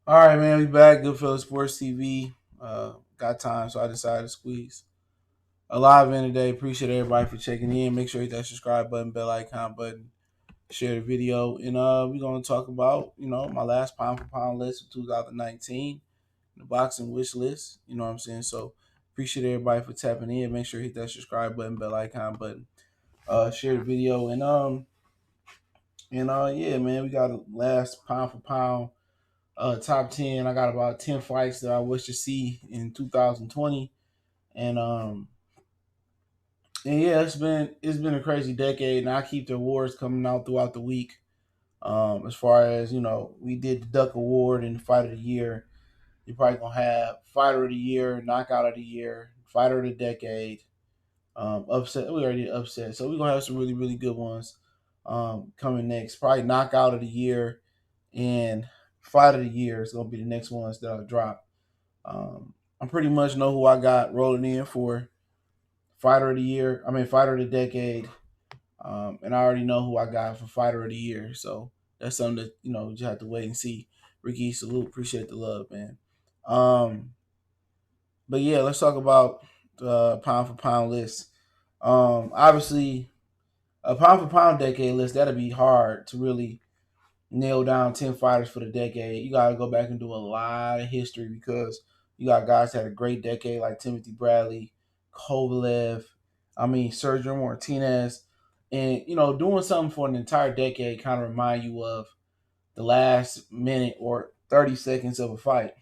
All right, man, we back. Goodfellas Sports TV. Got time, so I decided to squeeze a live in today. Appreciate everybody for checking in. Make sure you hit that subscribe button, bell icon button, share the video, and we're gonna talk about my last pound for pound list of 2019, the boxing wish list. You know what I'm saying? So appreciate everybody for tapping in. Make sure you hit that subscribe button, bell icon button, share the video, and yeah, man, we got a last pound for pound top 10. I got about 10 fights that I wish to see in 2020, and yeah, it's been a crazy decade, and I keep the awards coming out throughout the week. As far as we did the Duck Award and Fight of the Year. You're probably gonna have Fighter of the Year, Knockout of the Year, Fighter of the Decade, upset. We already did upset, so we're gonna have some really really good ones coming next. Probably Knockout of the Year and Fight of the Year is gonna be the next ones that I'll drop. I pretty much know who I got rolling in for Fighter of the Year. I mean, Fighter of the Decade, and I already know who I got for Fighter of the Year. So that's something that you just have to wait and see. Ricky, salute, appreciate the love, man. Um, but yeah, let's talk about the pound for pound list. Obviously, a pound for pound decade list that'll be hard to really nail down 10 fighters for the decade. You got to go back and do a lot of history because you got guys that had a great decade like Timothy Bradley, Kovalev, Sergio Martinez. And, doing something for an entire decade kind of remind you of the last minute or 30 seconds of a fight.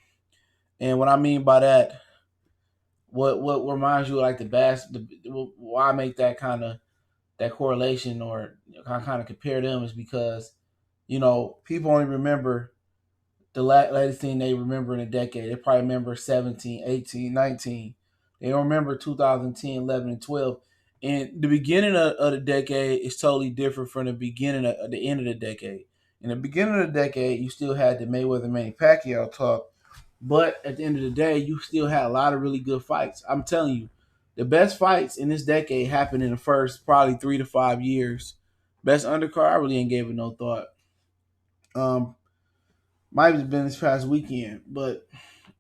And what I mean by that, what reminds you of like the best, why I make that correlation or kind of compare them is because, people only remember the latest thing they remember in a decade. They probably remember 17, 18, 19. They don't remember 2010, 11, and 12. And the beginning of the decade is totally different from the beginning of the end of the decade. In the beginning of the decade, you still had the Mayweather Manny Pacquiao talk, but at the end of the day, you still had a lot of really good fights. I'm telling you, the best fights in this decade happened in the first probably 3 to 5 years. Best undercard, I really ain't gave it no thought. Um, Might have been this past weekend, but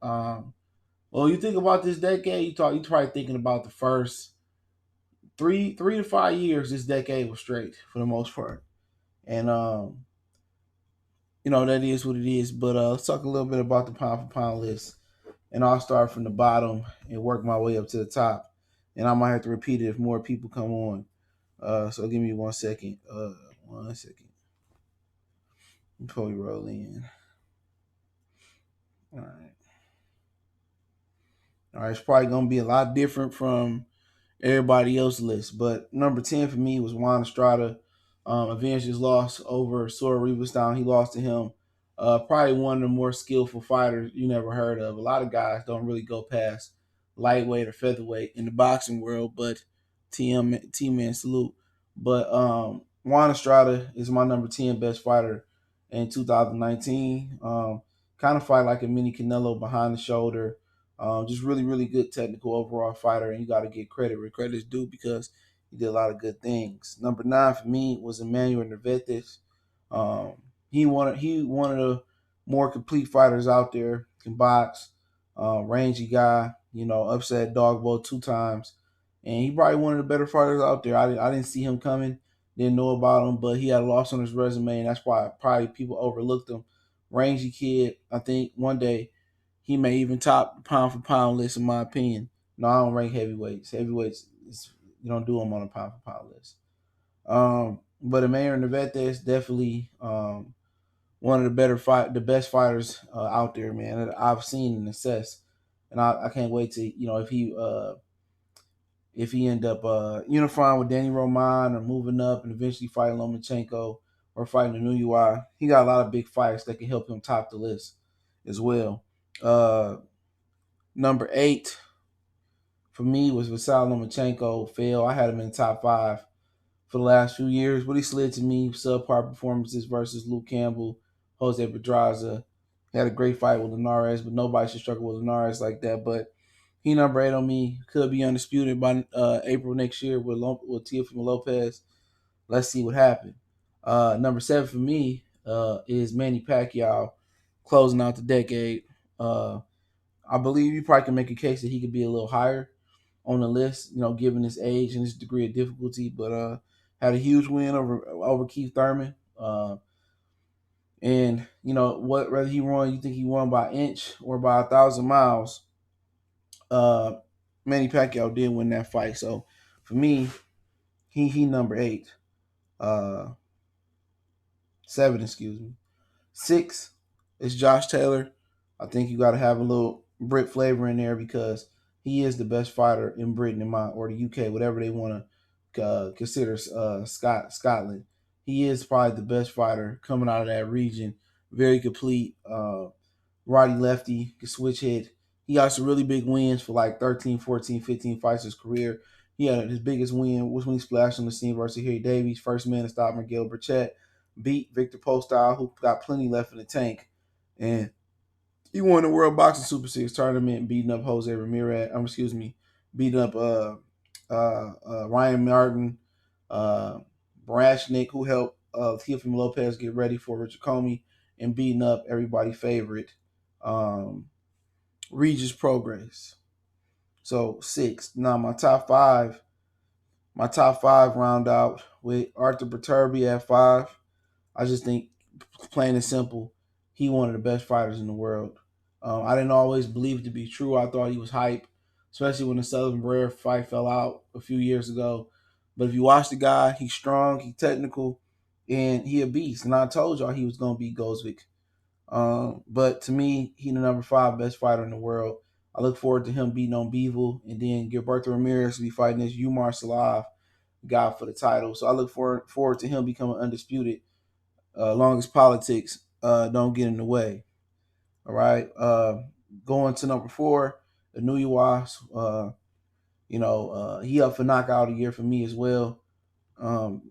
well, you think about this decade, you probably thinking about the first three to 5 years. This decade was straight for the most part, and that is what it is. But let's talk a little bit about the pound for pound list, and I'll start from the bottom and work my way up to the top, and I might have to repeat it if more people come on. So give me 1 second. 1 second before we roll in. All right. All right. It's probably gonna be a lot different from everybody else's list. But number 10 for me was Juan Estrada. Avenged his loss over Sora Rivasdown. He lost to him. Probably one of the more skillful fighters you never heard of. A lot of guys don't really go past lightweight or featherweight in the boxing world, but T-Man salute. But Juan Estrada is my number 10 best fighter in 2019. Kind of fight like a mini Canelo behind the shoulder. Just really, really good technical overall fighter, and you got to get credit where credit's due because he did a lot of good things. Number 9 for me was Emmanuel Nevetes. He one of the more complete fighters out there. Can box, rangy guy. Upset dog bowl 2 times, and he probably one of the better fighters out there. I didn't see him coming, didn't know about him, but he had a loss on his resume, and that's why probably people overlooked him. Rangy kid. I think one day he may even top the pound for pound list, in my opinion. No, I don't rank heavyweights. Heavyweights, you don't do them on a pound for pound list. But Emmanuel Nevetes definitely one of the best fighters out there, man, that I've seen and assessed. And I can't wait to if he end up unifying with Danny Roman or moving up and eventually fighting Lomachenko or fighting the new UI. He got a lot of big fights that can help him top the list as well. Uh, Number 8 for me was Vasyl Lomachenko. Fail. I had him in the top 5 for the last few years, but he slid to me subpar performances versus Luke Campbell, Jose Pedraza. He had a great fight with Linares, but nobody should struggle with Linares like that. But he number 8 on me. Could be undisputed by April next year with Teofimo Lopez. Let's see what happens. Number 7 for me is Manny Pacquiao. closing out the decade. Uh, I believe you probably can make a case that he could be a little higher on the list, given his age and his degree of difficulty. But had a huge win over Keith Thurman. And whether he won, you think he won by inch or by 1,000 miles? Uh, Manny Pacquiao did win that fight. So for me, he number 8, 7, excuse me. 6 is Josh Taylor. I think you got to have a little Brit flavor in there because he is the best fighter in Britain or the UK, whatever they want to consider Scotland. He is probably the best fighter coming out of that region. Very complete. Righty lefty, can switch hit. He got some really big wins for like 13, 14, 15 fights in his career. He had his biggest win was when he splashed on the scene versus Harry Davies, first man to stop Miguel Burchett, beat Victor Postol, who got plenty left in the tank. And he won the World Boxing Super Series tournament, beating up Jose Ramirez. Beating up Ryan Martin, Barashnik, who helped Teofimo Lopez get ready for Richard Comey, and beating up everybody's favorite, Regis Prograis. So 6. Now my top five round out with Arthur Berterbi at 5. I just think, plain and simple, he one of the best fighters in the world. I didn't always believe it to be true. I thought he was hype, especially when the Sullivan Barrera fight fell out a few years ago. But if you watch the guy, he's strong, he's technical, and he a beast. And I told y'all he was going to beat Gosvick. But to me, he the number 5 best fighter in the world. I look forward to him beating on Bivol, and then Gilberto Ramirez will be fighting this Umar Salav guy for the title. So I look forward to him becoming undisputed, long as politics don't get in the way. All right. Going to number 4, the New Yawas. He up for knockout of the year for me as well.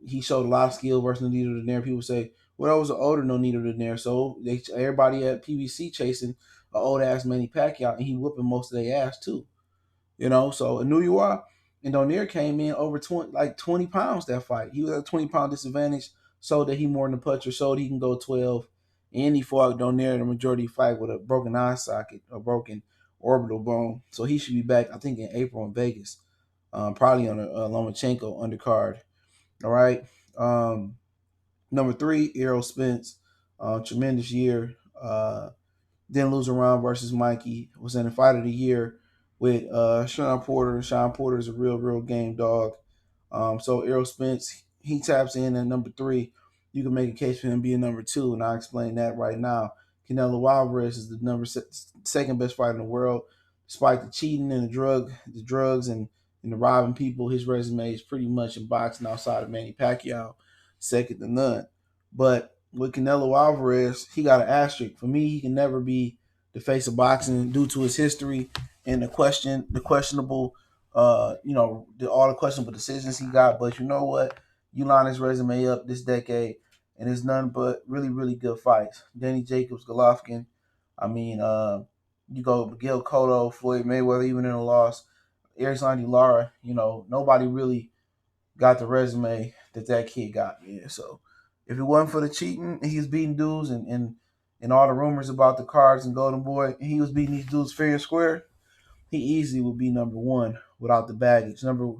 He showed a lot of skill versus Nonito Donaire. People say, well, that was an older Nonito Donaire. So everybody at PBC chasing an old ass Manny Pacquiao, and he whooping most of their ass too. So Anuyua and Donaire came in over 20 pounds that fight. He was at a 20-pound disadvantage, so that he more than a puncher, so that he can go 12. And he fought Donaire the majority of the fight with a broken eye socket, a broken orbital bone. So he should be back, I think, in April in Vegas, probably on a Lomachenko undercard. All right. Number 3, Errol Spence. Tremendous year. Didn't lose a round versus Mikey. Was in the fight of the year with Shawn Porter. Shawn Porter is a real game dog. So Errol Spence, he taps in at number 3. You can make a case for him being number 2, and I'll explain that right now. Canelo Alvarez is the second best fighter in the world. Despite the cheating and the drugs and the robbing people, his resume is pretty much in boxing outside of Manny Pacquiao, second to none. But with Canelo Alvarez, he got an asterisk. For me, he can never be the face of boxing due to his history and the questionable, all the questionable decisions he got. But you know what? You line his resume up this decade, and it's none but really good fights. Danny Jacobs, Golovkin. You go Miguel Cotto, Floyd Mayweather, even in a loss. Erislandy Lara. Nobody really got the resume that kid got, man. So if it wasn't for the cheating, and he was beating dudes and all the rumors about the cards and Golden Boy, and he was beating these dudes fair and square, he easily would be number 1 without the baggage. Number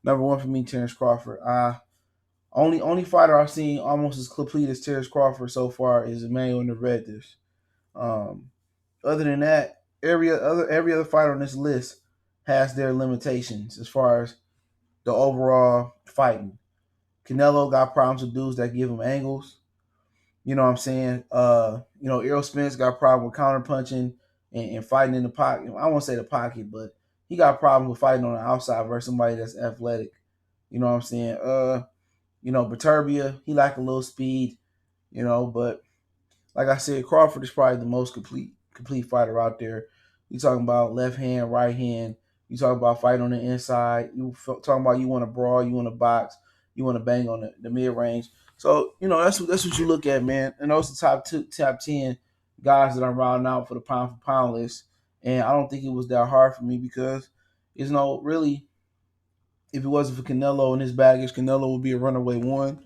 1 for me, Terence Crawford. Only fighter I've seen almost as complete as Terence Crawford so far is Emmanuel Navarrete. Other than that, every other fighter on this list has their limitations as far as the overall fighting. Canelo got problems with dudes that give him angles. You know what I'm saying? Errol Spence got problem with counterpunching and fighting in the pocket. I won't say the pocket, but he got problems with fighting on the outside versus somebody that's athletic. You know what I'm saying? Baturbia, he lacked a little speed, but like I said, Crawford is probably the most complete fighter out there. You talking about left hand, right hand. You talking about fighting on the inside. You talking about you want to brawl, you want to box, you want to bang on the mid range. So that's what you look at, man. And those are top 10 guys that I'm rounding out for the pound for pound list. And I don't think it was that hard for me because really, if it wasn't for Canelo and his baggage, Canelo would be a runaway 1. And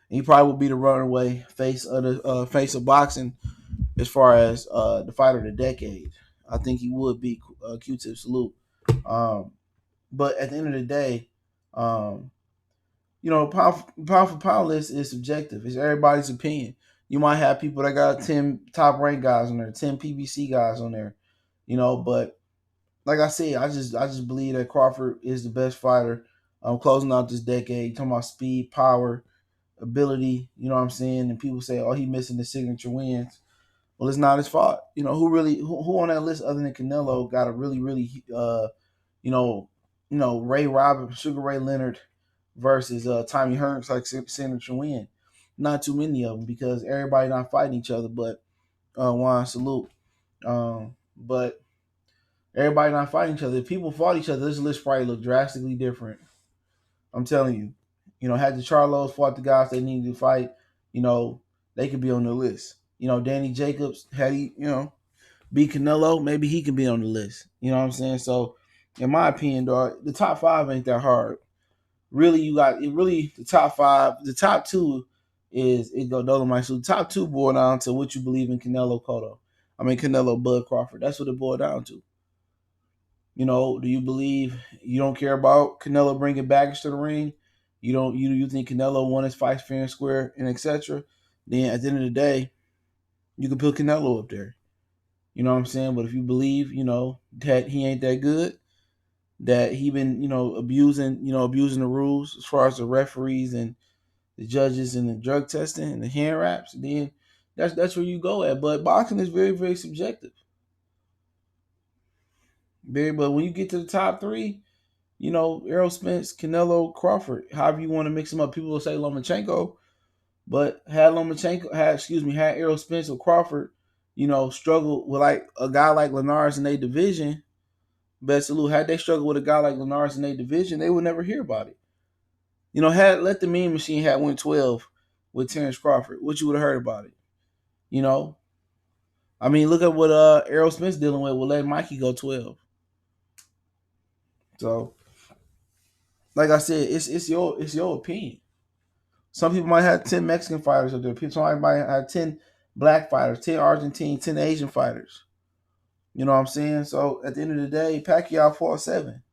he probably would be the runaway face of boxing as far as the fighter of the decade. I think he would be Q-Tip Salute. But at the end of the day, pound for pound list is subjective. It's everybody's opinion. You might have people that got 10 top ranked guys on there, 10 PBC guys on there, but like I said, I just believe that Crawford is the best fighter. Closing out this decade, talking about speed, power, ability, you know what I'm saying? And people say, oh, he missing the signature wins. Well, it's not his fault. Who on that list other than Canelo got a really, really Ray Robert, Sugar Ray Leonard versus Tommy Hearns like signature win. Not too many of them because everybody not fighting each other, but Juan Salute. But everybody not fighting each other. If people fought each other, this list probably look drastically different. I'm telling you. Had the Charlos fought the guys they needed to fight, they could be on the list. Danny Jacobs, had he, beat Canelo, maybe he can be on the list. You know what I'm saying? So, in my opinion, dog, the top 5 ain't that hard. Really, the top 5, the top 2 is it go Dolomite. So the top 2 boil down to what you believe in Canelo Bud Crawford. That's what it boiled down to. Do you believe you don't care about Canelo bringing baggage to the ring? You think Canelo won his fight fair and square and etc. Then at the end of the day, you can put Canelo up there. You know what I'm saying? But if you believe, that he ain't that good, that he been, abusing the rules as far as the referees and the judges and the drug testing and the hand wraps, then that's where you go at. But boxing is very, very subjective. But when you get to the top 3, Errol, Spence, Canelo, Crawford, however you want to mix them up. People will say Lomachenko, but had Errol Spence or Crawford, struggled with like a guy like Linares in their division, Vasyl, had they struggled with a guy like Linares in their division, they would never hear about it. Had Let the Mean Machine had went 12 with Terence Crawford, what you would have heard about it. Look at what Errol Spence dealing with letting Mikey go 12. So, like I said, it's your opinion. Some people might have 10 Mexican fighters up there. Somebody might have 10 black fighters, 10 Argentine, 10 Asian fighters. You know what I'm saying? So at the end of the day, Pacquiao fought 7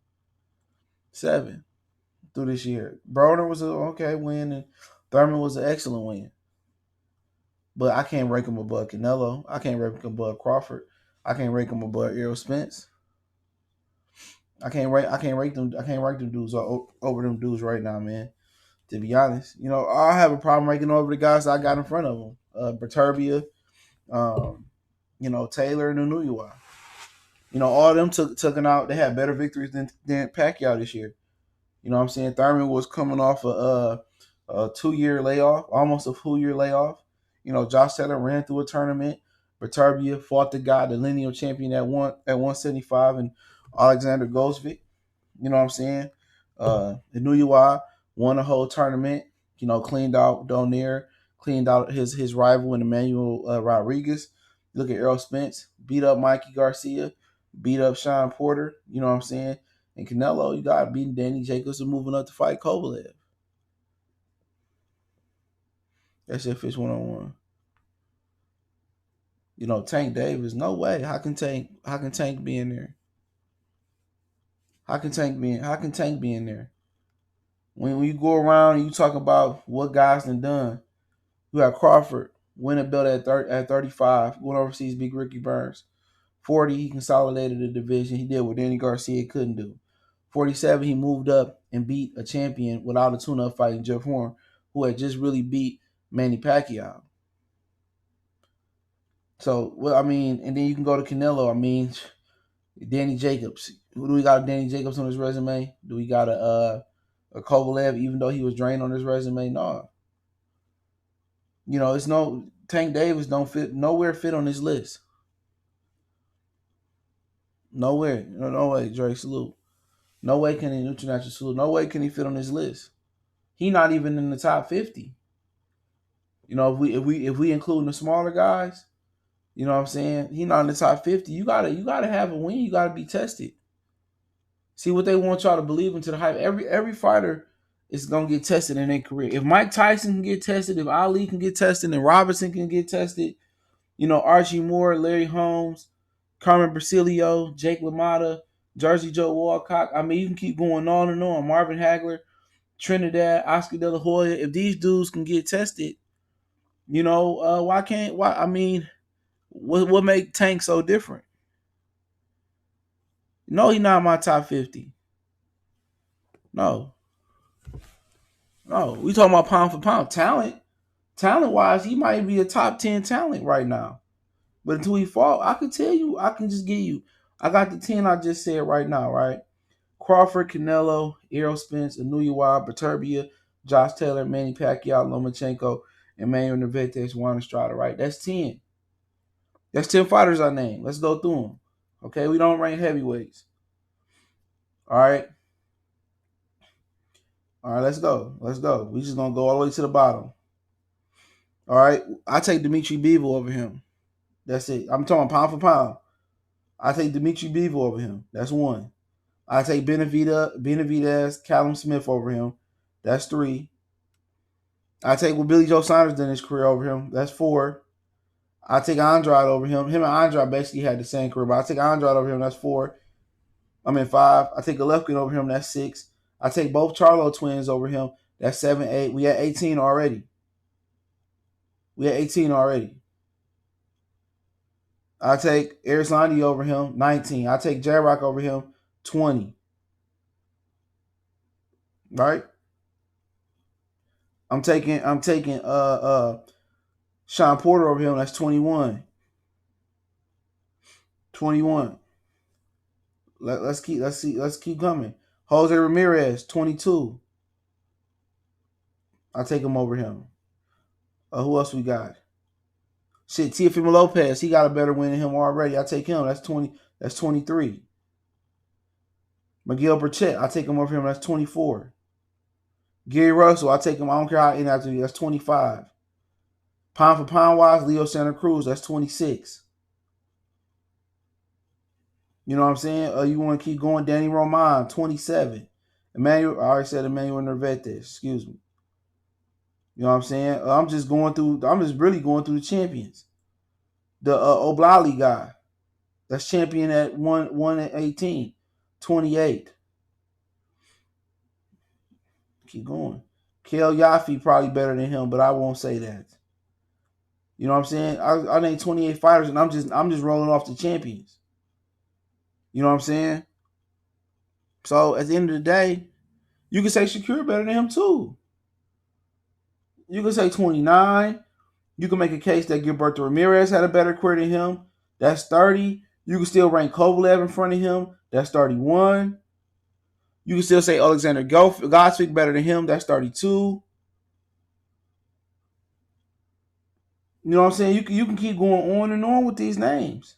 through this year. Broner was an okay win, and Thurman was an excellent win. But I can't rank him above Canelo. I can't rank him above Crawford. I can't rank him above Errol Spence. I can't rank them dudes over them dudes right now, man. To be honest, I have a problem ranking over the guys I got in front of them. Berturbia, Taylor and Inouye. All of them took out. They had better victories than Pacquiao this year. You know what I'm saying? Thurman was coming off a 2-year layoff, almost a full year layoff. Josh Taylor ran through a tournament. Berturbia fought the guy, the lineal champion at 175, and Alexander Gosvic. You know what I'm saying? Inouye won a whole tournament. Cleaned out Donaire, cleaned out his rival in Emmanuel Rodriguez. Look at Errol Spence, beat up Mikey Garcia, beat up Shawn Porter. You know what I'm saying? And Canelo, you got beating Danny Jacobs and moving up to fight Kovalev. That's if it's 1-on-1. Tank Davis, no way. How can Tank be in there? How can Tank be in there? When you go around and you talk about what guys done, you have Crawford win a belt at 35, going overseas, beat Ricky Burns. 40, he consolidated the division. He did what Danny Garcia couldn't do. 47, he moved up and beat a champion without a tune-up fighting Jeff Horn, who had just really beat Manny Pacquiao. So, and then you can go to Canelo. Danny Jacobs. Who do we got? Danny Jacobs on his resume? Do we got a Kovalev, even though he was drained on his resume? No. It's no Tank Davis don't fit nowhere fit on this list. Nowhere. No way, Drake Salute. No way can he International Salute. No way can he fit on this list. He not even in the top 50. If we include the smaller guys, you know what I'm saying? He not in the top 50. You gotta have a win. You gotta be tested. See what they want y'all to believe into the hype. Every fighter is gonna get tested in their career. If Mike Tyson can get tested, if Ali can get tested, and Robinson can get tested, Archie Moore, Larry Holmes, Carmen Brasilio, Jake LaMotta, Jersey Joe Walcott. I mean, you can keep going on and on. Marvin Hagler, Trinidad, Oscar De La Hoya. If these dudes can get tested, why can't? Why? I mean, what make Tank so different? No, he's not my top 50. No, no. We talking about pound for pound talent. Talent wise, he might be a top 10 talent right now. But until he fall, I can tell you, I can just give you. I got the 10 I just said right now, right? Crawford, Canelo, Errol Spence, Anuiwa, Baturbia, Josh Taylor, Manny Pacquiao, Lomachenko, Emmanuel Navarrete, Juan Estrada, right? That's 10. That's 10 fighters I named. Let's go through them. Okay, we don't rank heavyweights. All right. All right, let's go. Let's go. We just gonna go all the way to the bottom. All right. I take Dimitri Bivol over him. That's it. I'm talking pound for pound. I take Dimitri Bivol over him. That's one. I take Benavidez, Callum Smith over him. That's 3. I take what Billy Joe Saunders did in his career over him. That's 4. I take Andrade over him. Him and Andrade basically had the same career, but I take Andrade over him. That's 4. 5. I take Golovkin over him. That's 6. I take both Charlo twins over him. That's 7, 8. We had 18 already. I take Arislandi over him. 19. I take J-Rock over him. 20. Right? I'm taking Shawn Porter over him. That's 21. 21. Let's keep coming. Jose Ramirez, 22. I take him over him. Who else we got? Shit, Teofimo Lopez, he got a better win than him already. I take him. That's 20. That's 23. Miguel Burchett, I take him over him. That's 24. Gary Russell, I take him. I don't care how inactive he is. That's 25. Pound for pound wise, Leo Santa Cruz, that's 26. You know what I'm saying? You want to keep going? Danny Roman, 27. Emmanuel, I already said Emmanuel Nervete. Excuse me. You know what I'm saying? I'm just really going through the champions. The Oblali guy, that's champion at 118, 28. Keep going. Kel Yaffe probably better than him, but I won't say that. You know what I'm saying? I named 28 fighters, and I'm just rolling off the champions. You know what I'm saying? So at the end of the day, you can say Shakur better than him too. You can say 29. You can make a case that Gilberto Ramirez had a better career than him. That's 30. You can still rank Kovalev in front of him. That's 31. You can still say Alexander Godswick better than him. That's 32. You know what I'm saying? You can keep going on and on with these names.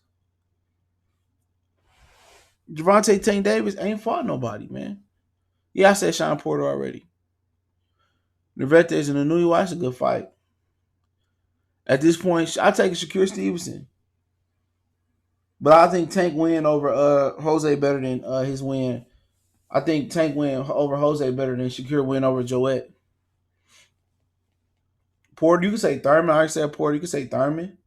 Gervonta Tank Davis ain't fought nobody, man. Yeah, I said Shawn Porter already. Navarrete and Anuiwa, that's a good fight. At this point, I take Shakur Stevenson. But I think Tank win over Jose better than his win. I think Tank win over Jose better than Shakur win over Joette. Porter, you can say Thurman. I already said Porter. You can say Thurman.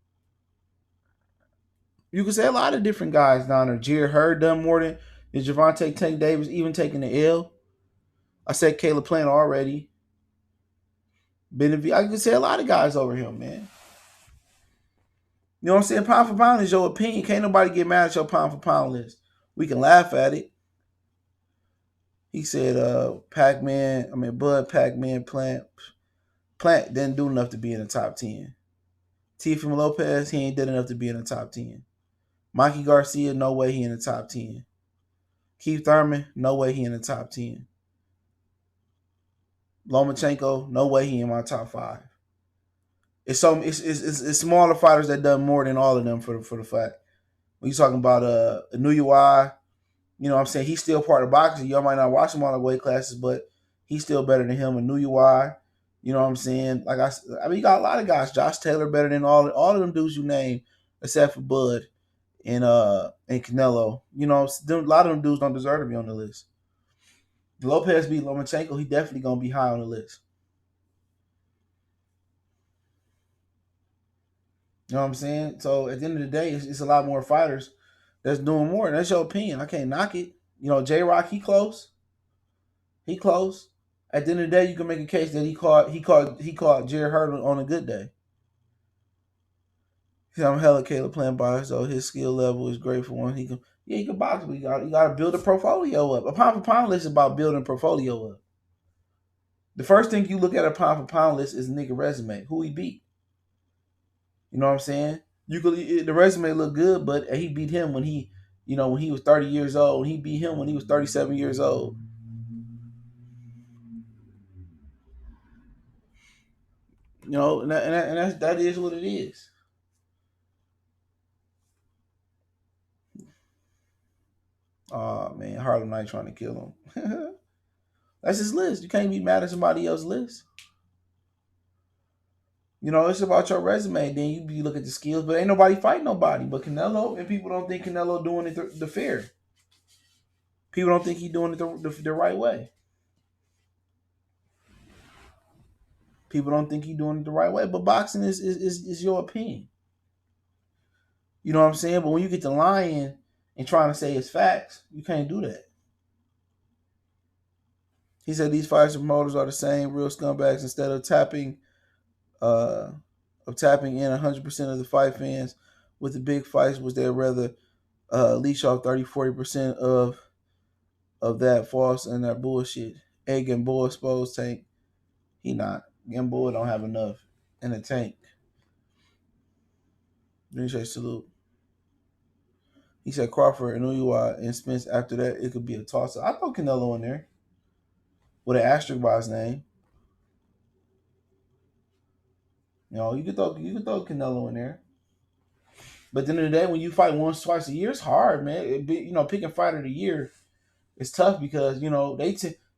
You can say a lot of different guys down there. Jared Hurd done more than Gervonta Tank Davis, even taking the L. I said Caleb Plant already. I can say a lot of guys over him, man. You know what I'm saying? Pound for pound is your opinion. Can't nobody get mad at your pound for pound list. We can laugh at it. He said Bud, Pac-Man, Plant. Plant didn't do enough to be in the top 10. Teofimo Lopez, he ain't did enough to be in the top 10. Mikey Garcia, no way he in the top 10. Keith Thurman, no way he in the top 10. Lomachenko, no way he in my top 5. It's smaller fighters that done more than all of them for the fact. When you talking about Anuiwa, you know what I'm saying? He's still part of boxing. Y'all might not watch him on the weight classes, but he's still better than him. Anuiwa, you know what I'm saying? Like I mean, you got a lot of guys. Josh Taylor better than all of them dudes you name, except for Bud and Canelo. You know, a lot of them dudes don't deserve to be on the list. Lopez beat Lomachenko, he definitely gonna be high on the list. You know what I'm saying? So at the end of the day, it's a lot more fighters that's doing more. That's your opinion. I can't knock it. You know, J Rock, he close. He close. At the end of the day, you can make a case that he caught Jerry Hearn on a good day. I'm hella Caleb playing by, so his skill level is great for one. He can box, but you got to build a portfolio up. A pound for pound list is about building a portfolio up. The first thing you look at a pound for pound list is a nigga resume, who he beat. You know what I'm saying? The resume look good, but he beat him when when he was 30 years old. He beat him when he was 37 years old. You know, and that is what it is. Oh man, Harlem Knight trying to kill him. That's his list. You can't be mad at somebody else's list. You know, it's about your resume. Then you look at the skills, but ain't nobody fighting nobody but Canelo, and people don't think Canelo doing it the fair. People don't think he doing it the right way. People don't think he doing it the right way. But boxing is your opinion. You know what I'm saying? But when you get to lying and trying to say it's facts, you can't do that. He said these fighters promoters are the same real scumbags. Instead uh, of tapping in 100% of the fight fans with the big fights, was they rather leash off 30-40% of that false and that bullshit. Egg and Bull exposed Tank. He not. Gamboa don't have enough in the tank. Then say salute. He said Crawford and Uyua and Spence after that it could be a toss up. I throw Canelo in there with an asterisk by his name. You know, you could throw Canelo in there. But at the end of the day, when you fight once, twice a year, it's hard, man. Picking fighter of the year is tough because a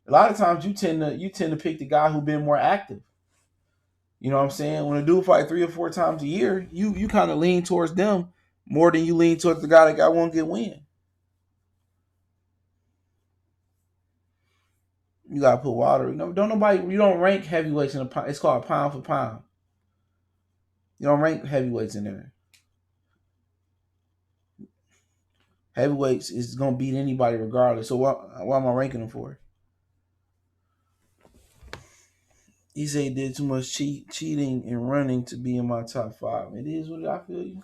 lot of times you tend to pick the guy who been more active. You know what I'm saying? When a dude fight 3 or 4 times a year, you kind of lean towards them more than you lean towards the guy that got one good win. You gotta put water. You don't rank heavyweights in a pound. It's called pound for pound. You don't rank heavyweights in there. Heavyweights is gonna beat anybody regardless. So why am I ranking them for? He said he did too much cheating and running to be in my top 5. It is what I feel you.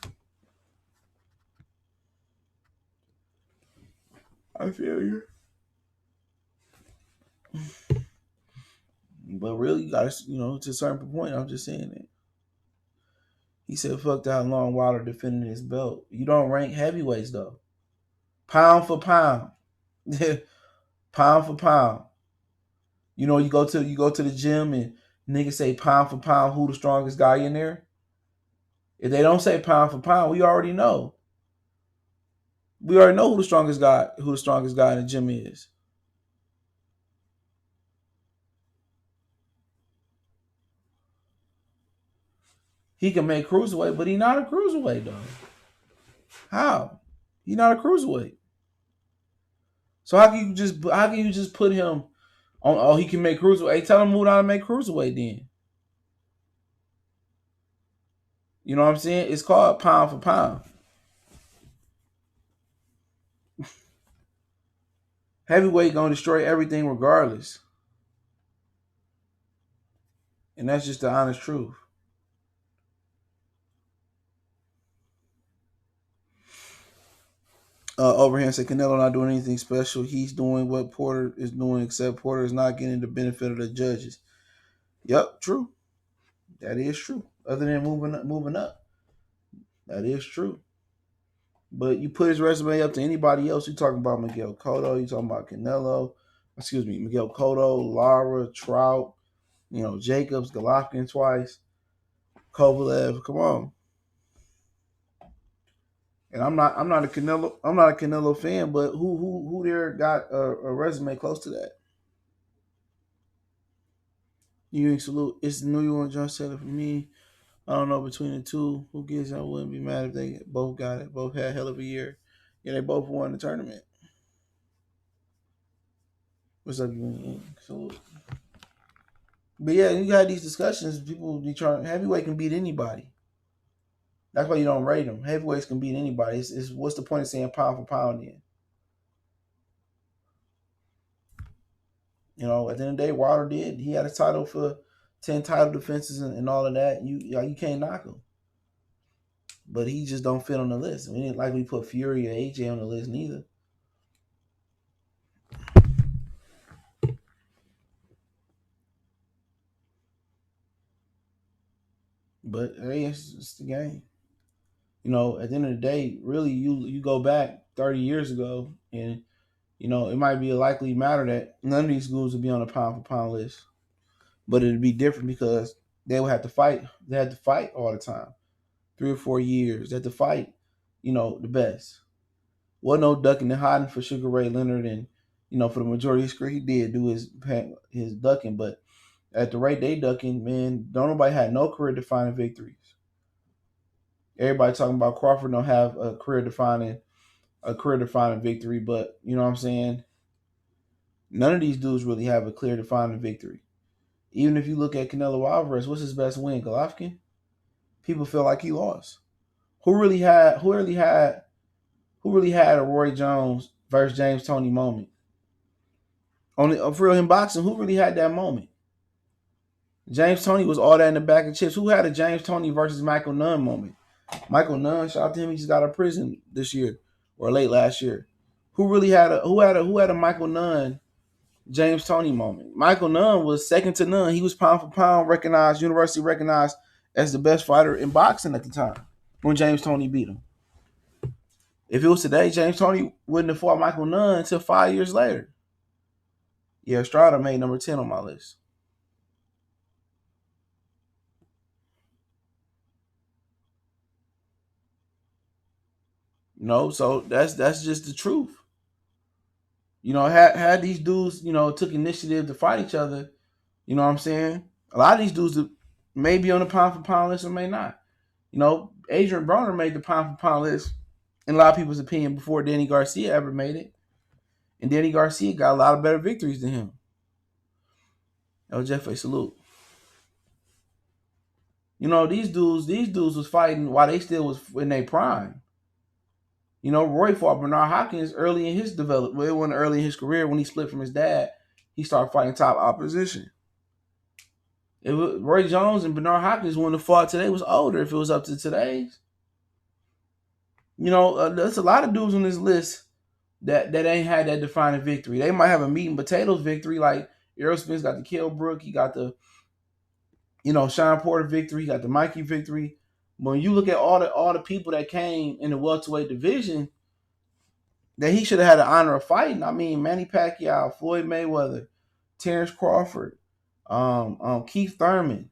I feel you. But really, you gotta, to a certain point, I'm just saying that. He said, fuck that long Wilder defending his belt. You don't rank heavyweights, though. Pound for pound. Pound for pound. You go to the gym and niggas say pound for pound who the strongest guy in there. If they don't say pound for pound, we already know. We already know who the strongest guy in the gym is. He can make cruiserweight, but he not a cruiserweight though. How? He not a cruiserweight. So how can you just put him on? Oh, he can make cruiserweight. Hey, tell him who not to make cruiserweight then. You know what I'm saying? It's called pound for pound. Heavyweight gonna destroy everything regardless, and that's just the honest truth. Overhand said Canelo not doing anything special. He's doing what Porter is doing, except Porter is not getting the benefit of the judges. Yep, true. That is true. Other than moving up, that is true. But you put his resume up to anybody else. You talking about Miguel Cotto. You talking about Canelo. Excuse me, Miguel Cotto, Lara, Trout. Jacobs, Golovkin twice, Kovalev. Come on. And I'm not a Canelo fan, but who there got a resume close to that? You salute. It's the New York John Taylor for me. I don't know between the two who gets. I wouldn't be mad if they both got it. Both had a hell of a year. Yeah, they both won the tournament. What's up, you? Salute. But yeah, you got these discussions. People be trying. Heavyweight can beat anybody. That's why you don't rate them. Heavyweights can beat anybody. It's what's the point of saying pound for pound then? You know, at the end of the day, Wilder did. He had a title for 10 title defenses and all of that. You can't knock him. But he just don't fit on the list. We didn't like we put Fury or AJ on the list neither. But hey, it's the game. You know, at the end of the day, really, you go back 30 years ago, and you know it might be a likely matter that none of these schools would be on a pound for pound list, but it'd be different because they would have to fight. They had to fight all the time, 3 or 4 years. They had to fight, you know, the best. Wasn't no ducking and hiding for Sugar Ray Leonard, and you know, for the majority of his career, he did do his ducking, but at the rate they ducking, man, don't nobody had no career defining victories. Everybody talking about Crawford don't have a career defining victory, but you know what I'm saying? None of these dudes really have a clear defining victory. Even if you look at Canelo Alvarez, what's his best win? Golovkin? People feel like he lost. Who really had a Roy Jones versus James Toney moment? Only for real in boxing, who really had that moment? James Toney was all that in the bag of chips. Who had a James Toney versus Michael Nunn moment? Michael Nunn, shout out to him, he just got out of prison this year or late last year. Who had a Michael Nunn James Toney moment? Michael Nunn was second to none. He was pound for pound recognized, universally recognized as the best fighter in boxing at the time when James Toney beat him. If it was today, James Toney wouldn't have fought Michael Nunn until 5 years later. Yeah, Estrada made number 10 on my list. No, so that's just the truth. You know, had these dudes, you know, took initiative to fight each other, you know what I'm saying? A lot of these dudes may be on the pound for pound list or may not. You know, Adrian Broner made the pound for pound list in a lot of people's opinion before Danny Garcia ever made it. And Danny Garcia got a lot of better victories than him. El Jefe, salute. You know, these dudes was fighting while they still was in their prime. You know, Roy fought Bernard Hopkins early in his development. Well, it wasn't early in his career when he split from his dad. He started fighting top opposition. Roy Jones and Bernard Hopkins wouldn't have fought today was older if it was up to today's. You know, there's a lot of dudes on this list that ain't had that defining victory. They might have a meat and potatoes victory, like Errol Spence got the Kilbrook, he got the, you know, Sean Porter victory, he got the Mikey victory. But when you look at all the people that came in the welterweight division that he should have had the honor of fighting. I mean, Manny Pacquiao, Floyd Mayweather, Terence Crawford, Keith Thurman.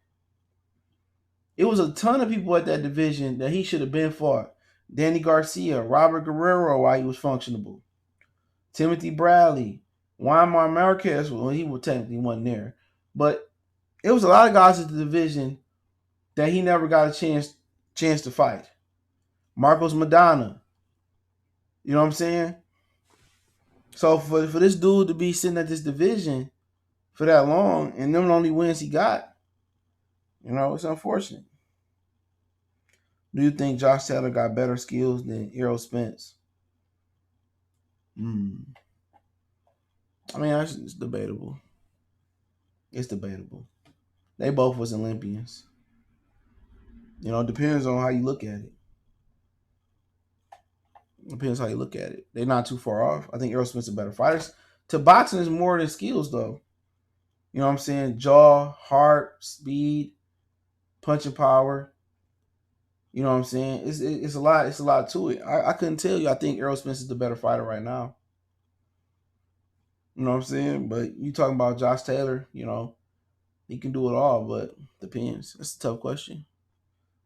It was a ton of people at that division that he should have been fought. Danny Garcia, Robert Guerrero while he was functionable, Timothy Bradley, Weimar Marquez. Well, he was technically wasn't there, but it was a lot of guys at the division that he never got a chance to fight. Marcos Madonna, you know what I'm saying? So for this dude to be sitting at this division for that long and them the only wins he got, you know, it's unfortunate. Do you think Josh Taylor got better skills than Errol Spence? I mean, it's debatable. It's debatable. They both was Olympians. You know, it depends on how you look at it. Depends how you look at it. They're not too far off. I think Errol Spence is a better fighter. To boxing is more than skills, though. You know what I'm saying? Jaw, heart, speed, punching power. You know what I'm saying? It's a lot. It's a lot to it. I couldn't tell you. I think Errol Spence is the better fighter right now. You know what I'm saying? But you talking about Josh Taylor? You know, he can do it all, but depends. That's a tough question.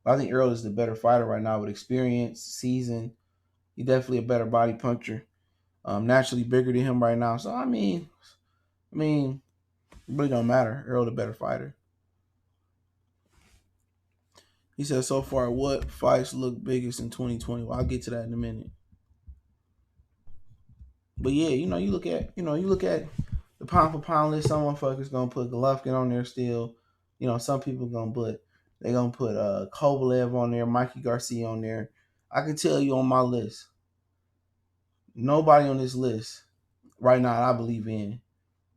I think Errol is the better fighter right now with experience, season. He's definitely a better body puncher. Naturally bigger than him right now. So I mean, it really don't matter. Errol the better fighter. He said so far, what fights look biggest in 2020? Well, I'll get to that in a minute. But yeah, you look at the pound for pound list. Some motherfuckers gonna put Golovkin on there still. You know, some people gonna put They're going to put Kovalev on there, Mikey Garcia on there. I can tell you on my list, nobody on this list right now I believe in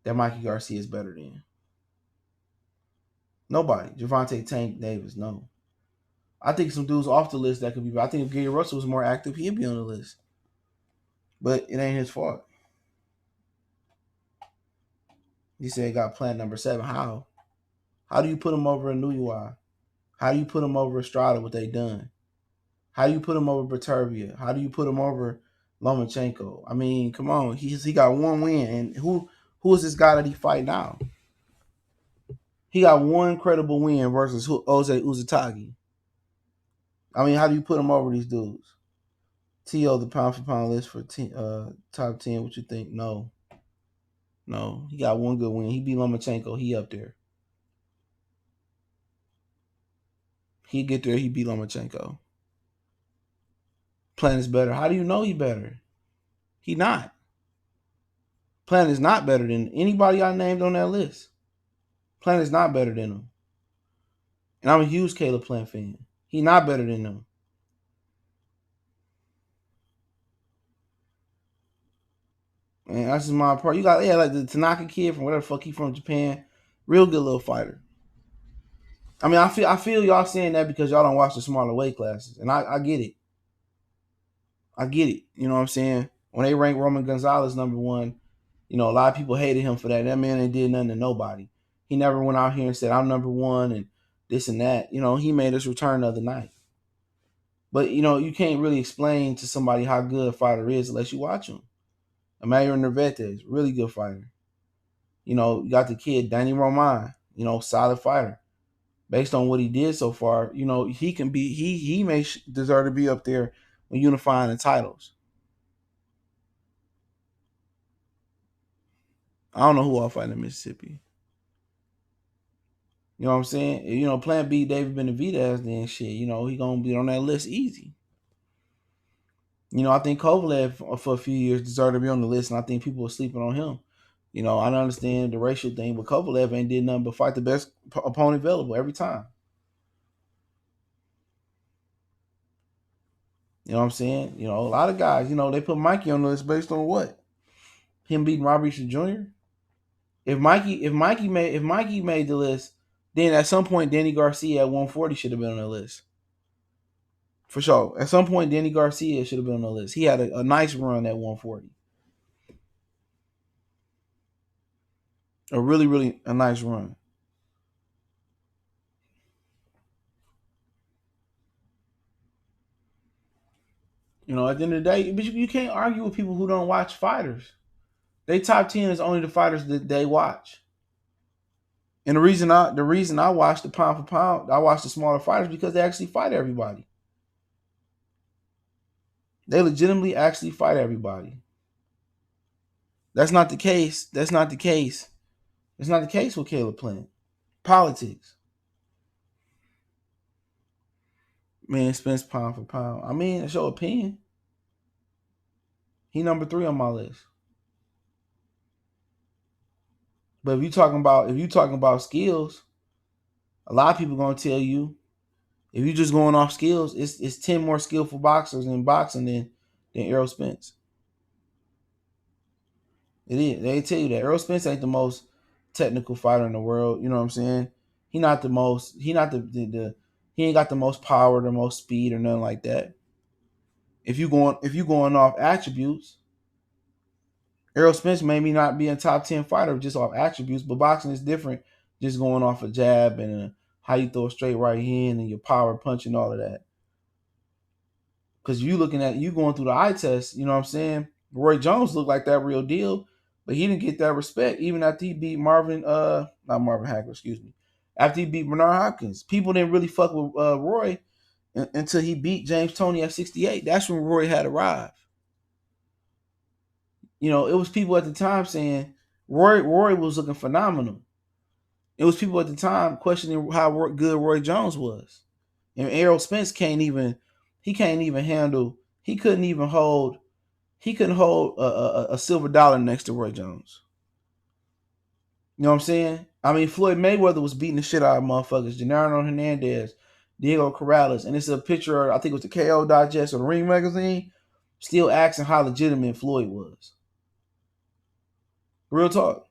that Mikey Garcia is better than. Nobody. Gervonta Tank Davis, no. I think some dudes off the list that could be. I think if Gary Russell was more active, he'd be on the list. But it ain't his fault. He said he got plant number 7. How? How do you put him over a Nuyua? How do you put him over Estrada, what they done? How do you put him over Berterbia? How do you put him over Lomachenko? I mean, come on. He got one win. And who is this guy that he fight now? He got one credible win versus Jose Uzatagi. I mean, how do you put him over these dudes? T.O. the pound for pound list for top 10. What you think? No. He got one good win. He beat Lomachenko. He up there. He get there. He beat Lomachenko. Plant is better. How do you know he better? He not. Plant is not better than anybody I named on that list. Plant is not better than him. And I'm a huge Caleb Plant fan. He not better than them. And that's just my part. You got like the Tanaka kid from whatever the fuck he from Japan. Real good little fighter. I mean, I feel y'all saying that because y'all don't watch the smaller weight classes. And I get it. I get it. You know what I'm saying? When they ranked Roman Gonzalez number 1, you know, a lot of people hated him for that. That man ain't did nothing to nobody. He never went out here and said, I'm number 1 and this and that. You know, he made his return the other night. But, you know, you can't really explain to somebody how good a fighter is unless you watch him. Emmanuel Nervete, really good fighter. You know, you got the kid, Danny Roman, you know, solid fighter. Based on what he did so far, you know, he may deserve to be up there when unifying the titles. I don't know who I'll fight in Mississippi. You know what I'm saying? You know, Plant B, David Benavidez, then shit, you know, he going to be on that list easy. You know, I think Kovalev for a few years deserved to be on the list, and I think people were sleeping on him. You know, I don't understand the racial thing, but Kovalev ain't did nothing but fight the best opponent available every time. You know what I'm saying? You know, a lot of guys, you know, they put Mikey on the list based on what? Him beating Rob Richard Jr.? If Mikey made the list, then at some point Danny Garcia at 140 should have been on the list. For sure. At some point, Danny Garcia should have been on the list. He had a nice run at 140. A really, really a nice run. You know, at the end of the day, but you can't argue with people who don't watch fighters. They top 10 is only the fighters that they watch. And the reason I watch the pound for pound, I watch the smaller fighters because they actually fight everybody. They legitimately actually fight everybody. That's not the case. That's not the case. It's not the case with Caleb Plant. Politics. Man, Spence pound for pound. I mean, it's your opinion. He number 3 on my list. But if you talking about skills, a lot of people gonna tell you if you just going off skills, it's 10 more skillful boxers in boxing than Errol Spence. It is. They tell you that Errol Spence ain't the most technical fighter in the world. You know what I'm saying? He not the most. He not the he ain't got the most power, the most speed, or nothing like that. If you going off attributes, Errol Spence maybe not be a top 10 fighter just off attributes, but boxing is different. Just going off a jab and how you throw a straight right hand and your power punch and all of that. Because you going through the eye test, you know what I'm saying? Roy Jones looked like that real deal, but he didn't get that respect even after he beat not Marvin Hagler, excuse me. After he beat Bernard Hopkins, people didn't really fuck with Roy until he beat James Toney at 68. That's when Roy had arrived. You know, it was people at the time saying Roy was looking phenomenal. It was people at the time questioning how good Roy Jones was. And Errol Spence couldn't even hold a silver dollar next to Roy Jones. You know what I'm saying? I mean, Floyd Mayweather was beating the shit out of motherfuckers. Gennaro Hernandez, Diego Corrales, and it's a picture. I think it was the KO Digest or the Ring magazine, still asking how legitimate Floyd was. Real talk.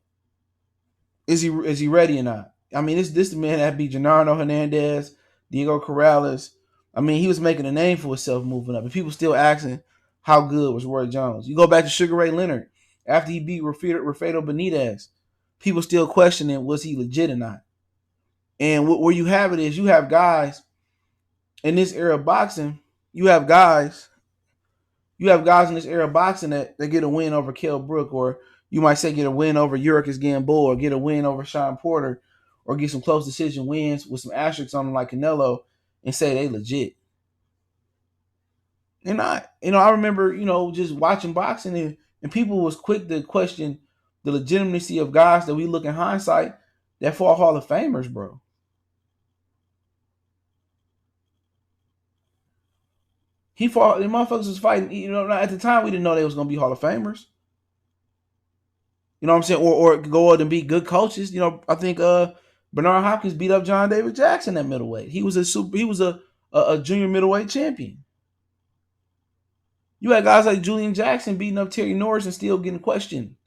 Is he ready or not? I mean, this the man that beat Gennaro Hernandez, Diego Corrales. I mean, he was making a name for himself moving up, and people still asking how good was Roy Jones. You go back to Sugar Ray Leonard after he beat Rafael Benitez, people still questioning was he legit or not. And where you have it is you have guys in this era of boxing. You have guys in this era of boxing that get a win over Kell Brook, or you might say get a win over Yurikis Gamboa, or get a win over Shawn Porter, or get some close decision wins with some asterisks on them like Canelo, and say they legit. They're not. I remember, just watching boxing, and people was quick to question the legitimacy of guys that we look in hindsight that fought Hall of Famers, bro. He fought, the motherfuckers was fighting, at the time we didn't know they was gonna be Hall of Famers. You know what I'm saying? Or go out and be good coaches. I think Bernard Hopkins beat up John David Jackson at middleweight. He was a junior middleweight champion. You had guys like Julian Jackson beating up Terry Norris and still getting questioned.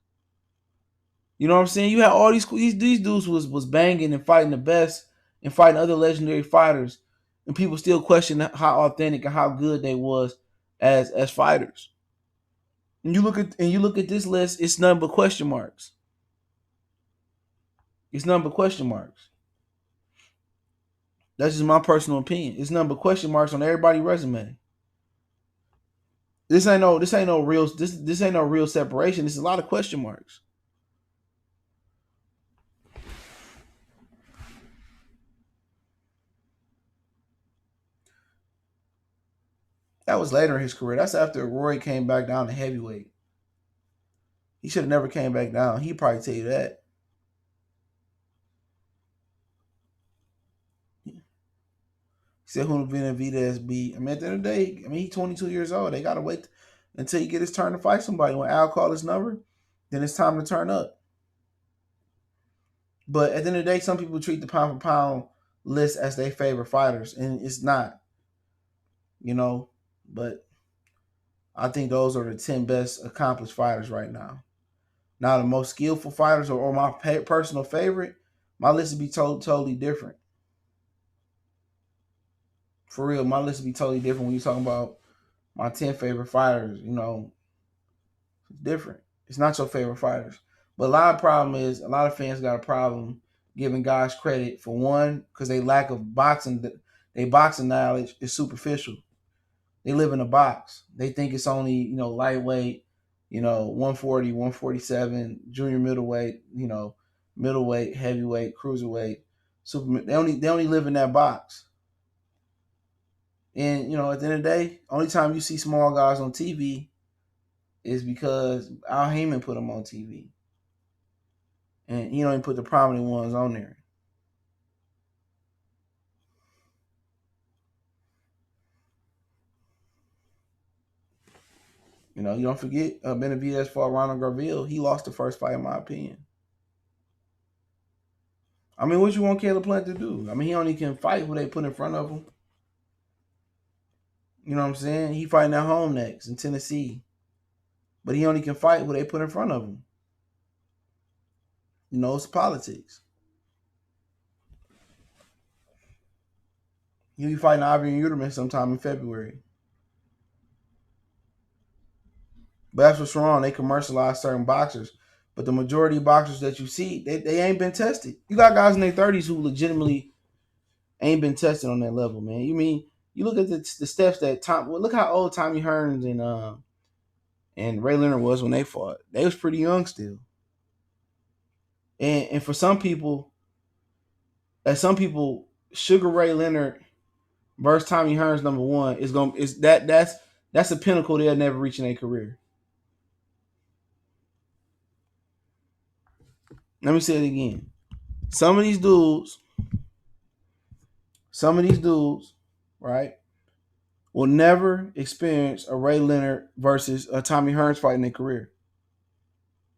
You know what I'm saying? You had all these dudes was banging and fighting the best and fighting other legendary fighters, and people still question how authentic and how good they was as fighters. And you look at this list, it's nothing but question marks. It's nothing but question marks. That's just my personal opinion. It's nothing but question marks on everybody's resume. This ain't no real separation. This is a lot of question marks. That was later in his career. That's after Roy came back down to heavyweight. He should have never came back down. He'd probably tell you that. He said who Benavidez beat. I mean, at the end of the day, he's 22 years old. They gotta wait until he get his turn to fight somebody. When Al call his number, then it's time to turn up. But at the end of the day, some people treat the pound for pound list as their favorite fighters, and it's not. But I think those are the 10 best accomplished fighters right now. Now, the most skillful fighters or my personal favorite, my list would be totally different. For real, my list would be totally different when you're talking about my 10 favorite fighters. It's different. It's not your favorite fighters. But a lot of fans got a problem giving guys credit for one, because they lack of boxing knowledge is superficial. They live in a box. They think it's only, lightweight, 140, 147, junior middleweight, middleweight, heavyweight, cruiserweight, super. They only live in that box. And at the end of the day, only time you see small guys on TV is because Al Haymon put them on TV, and he only put the prominent ones on there. You don't forget Benavidez fought Ronald Garville. He lost the first fight, in my opinion. I mean, what you want Caleb Plant to do? I mean, he only can fight who they put in front of him. You know what I'm saying? He fighting at home next in Tennessee, but he only can fight who they put in front of him. It's politics. He'll be fighting Ivan Uterman sometime in February. But that's what's wrong. They commercialize certain boxers. But the majority of boxers that you see, they ain't been tested. You got guys in their 30s who legitimately ain't been tested on that level, man. You look at the steps that look how old Tommy Hearns and Ray Leonard was when they fought. They was pretty young still. And for some people, Sugar Ray Leonard versus Tommy Hearns #1 that's a pinnacle they'll never reach in their career. Let me say it again. Some of these dudes, right, will never experience a Ray Leonard versus a Tommy Hearns fight in their career.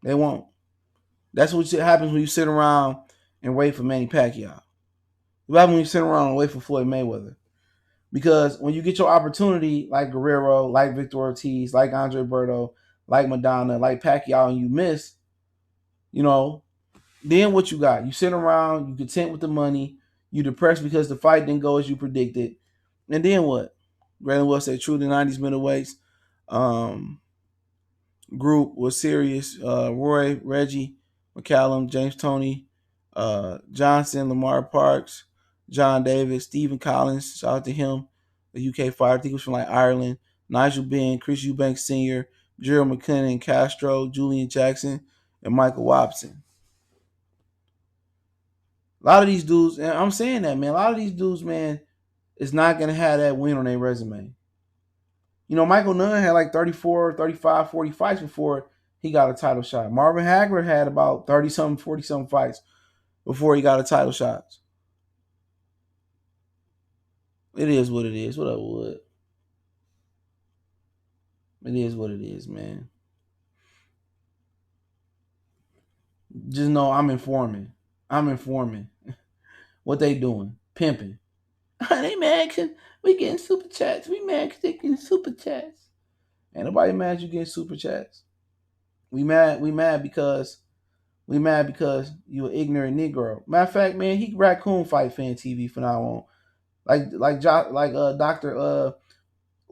They won't. That's what happens when you sit around and wait for Manny Pacquiao. What happens when you sit around and wait for Floyd Mayweather? Because when you get your opportunity, like Guerrero, like Victor Ortiz, like Andre Berto, like Madonna, like Pacquiao, and you miss, you know, then what you got? You sit around, you content with the money, you depressed because the fight didn't go as you predicted, and then what? Brandon Wells said, "True, the '90s middleweights group was serious. Roy, Reggie, McCallum, James Toney, Johnson, Lamar Parks, John Davis, Stephen Collins. Shout out to him, the UK fighter. I think he was from like Ireland. Nigel Benn, Chris Eubanks Sr., Gerald McKinnon, Castro, Julian Jackson, and Michael Watson. A lot of these dudes, and I'm saying that, man, a lot of these dudes, man, is not going to have that win on their resume. You know, Michael Nunn had like 34, 35, 40 fights before he got a title shot. Marvin Hagler had about 30 something, 40 something fights before he got a title shot. It is what it is. What up, Wood? It is what it is, man. Just know I'm informing. I'm informing. What they doing? Pimping. They mad because we getting super chats. We mad because they getting super chats. Ain't nobody mad you getting super chats. We mad because you an ignorant Negro. Matter of fact, man, he raccoon fight fan TV from now on. Like Dr.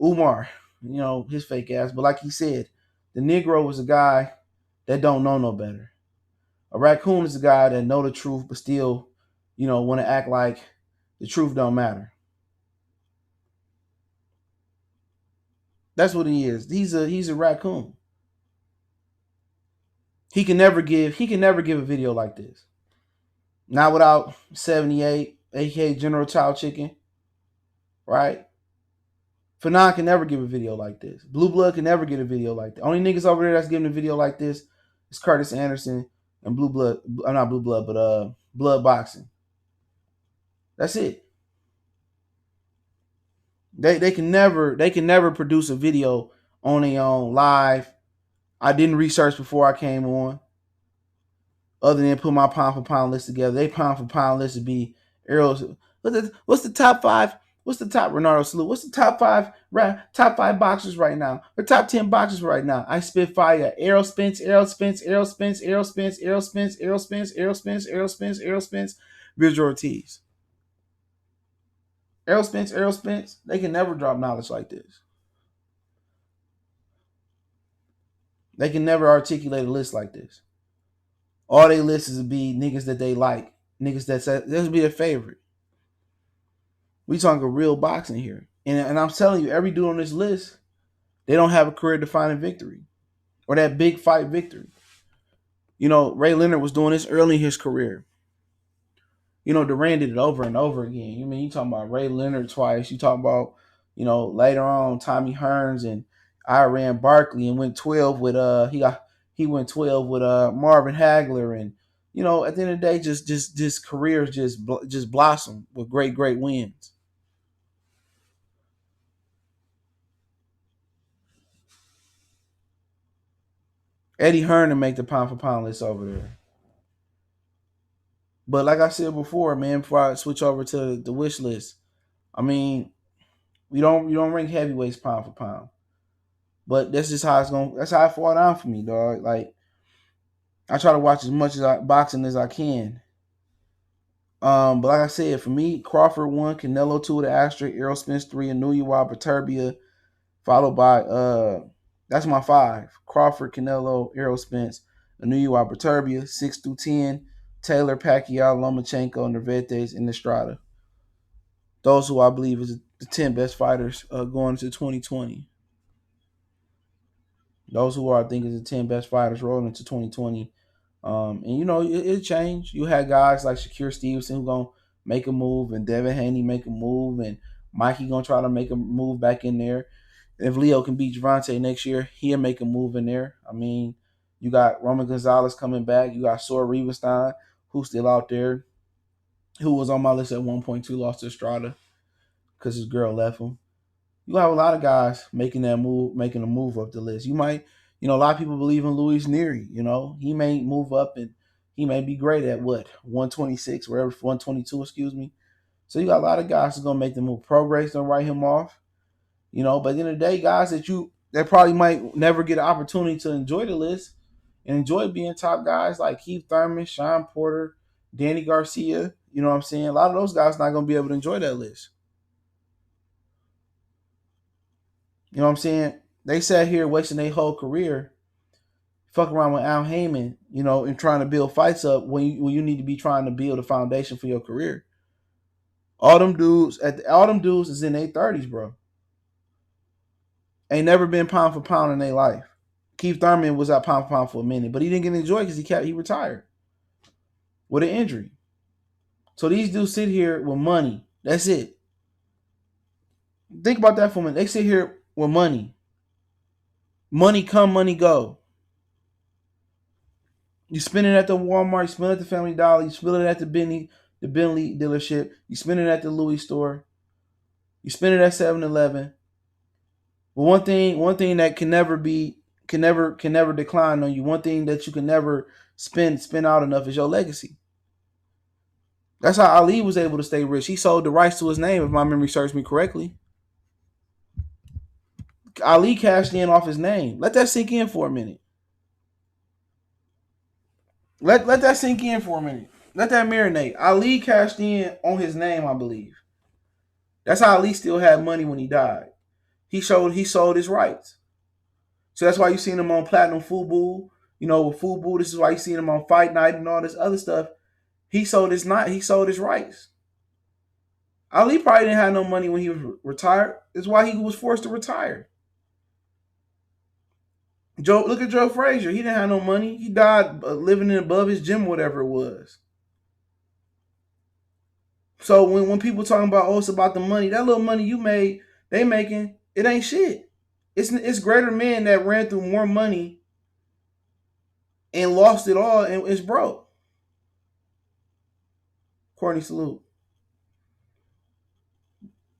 Umar, you know, his fake ass. But like he said, the Negro was a guy that don't know no better. A raccoon is a guy that know the truth but still, you know, want to act like the truth don't matter. That's what he is. He's a raccoon. He can never give a video like this. Not without 78, aka General Chow Chicken, right? Fanon can never give a video like this. Blue Blood can never get a video like that. Only niggas over there that's giving a video like this is Curtis Anderson and Blue Blood. I'm not Blue Blood, but Blood Boxing. That's it. They can never produce a video on their own live. I didn't research before I came on, other than put my pound for pound list together. They pound for pound list would be Errol's. What's the top five? What's the top Renardo Salute? What's the top five boxers right now? Or top 10 boxers right now? I spit fire. Errol Spence, Errol Spence, Errol Spence, Errol Spence, Errol Spence, Errol Spence, Errol Spence, Errol Spence, Errol Spence, Virgil Ortiz. Errol Spence, Errol Spence. They can never drop knowledge like this. They can never articulate a list like this. All they lists is to be niggas that they like, niggas that say this will be their favorite. We talking real boxing here, and I'm telling you, every dude on this list, they don't have a career-defining victory or that big fight victory. You know, Ray Leonard was doing this early in his career. You know, Duran did it over and over again. You mean you talking about Ray Leonard twice? You talking about, you know, later on Tommy Hearns and Iran Barkley and went 12 with he went 12 with Marvin Hagler, and you know, at the end of the day, just careers just blossom with great wins. Eddie Hearn to make the pound for pound list over there. But like I said before, man, before I switch over to the wish list, I mean, you don't rank heavyweights pound for pound. But that's just how it's going. That's how it fall down for me, dog. Like I try to watch as much boxing as I can. But like I said, for me, Crawford 1, Canelo 2 with the asterisk, Errol Spence 3, Anuyiwa Perturbia, followed by that's my 5. Crawford, Canelo, Errol Spence, Anuyiwa Perturbia, 6 through 10, Taylor, Pacquiao, Lomachenko, Nervantes, and Estrada. Those who I believe is the 10 best fighters going into 2020. Those who I think is the 10 best fighters rolling into 2020. And you know, it changed. You had guys like Shakur Stevenson who gonna make a move, and Devin Haney make a move, and Mikey gonna try to make a move back in there. If Leo can beat Javante next year, he'll make a move in there. I mean, you got Roman Gonzalez coming back. You got Sor Riebenstein, who's still out there, who was on my list at one point too, lost to Estrada because his girl left him. You have a lot of guys making a move up the list. You might, you know, a lot of people believe in Luis Nery. You know, he may move up and He may be great at what 126, wherever 122, excuse me. So you got a lot of guys who's gonna make the move. Prograis don't write him off, But at the end of the day, guys that probably might never get an opportunity to enjoy the list and enjoy being top guys like Keith Thurman, Shawn Porter, Danny Garcia. You know what I'm saying? A lot of those guys not gonna be able to enjoy that list. You know what I'm saying? They sat here wasting their whole career, fuck around with Al Haymon, and trying to build fights up when you need to be trying to build a foundation for your career. All them dudes is in their 30s, bro. Ain't never been pound for pound in their life. Keith Thurman was out pound for pound for a minute, but he didn't get enjoyed because he retired with an injury. So these dudes sit here with money. That's it. Think about that for a minute. They sit here with money. Money come, money go. You spend it at the Walmart, you spend it at the Family Dollar, you spend it at the Bentley dealership, you spend it at the Louis store, you spend it at 7-Eleven. But one thing that can never decline on you, one thing that you can never spend out enough is your legacy. That's how Ali was able to stay rich. He sold the rights to his name, if my memory serves me correctly. Ali cashed in off his name. Let that sink in for a minute. Let that sink in for a minute. Let that marinate. Ali cashed in on his name, I believe. That's how Ali still had money when he died. He sold his rights. So that's why you seen him on Platinum Fubu. With Fubu, this is why you seen him on Fight Night and all this other stuff. He sold his rights. Ali probably didn't have no money when he was retired. That's why he was forced to retire. Look at Joe Frazier. He didn't have no money. He died living in above his gym, whatever it was. So when people talking about, it's about the money, that little money you made, they making, it ain't shit. It's greater men that ran through more money and lost it all and it's broke. Courtney, salute.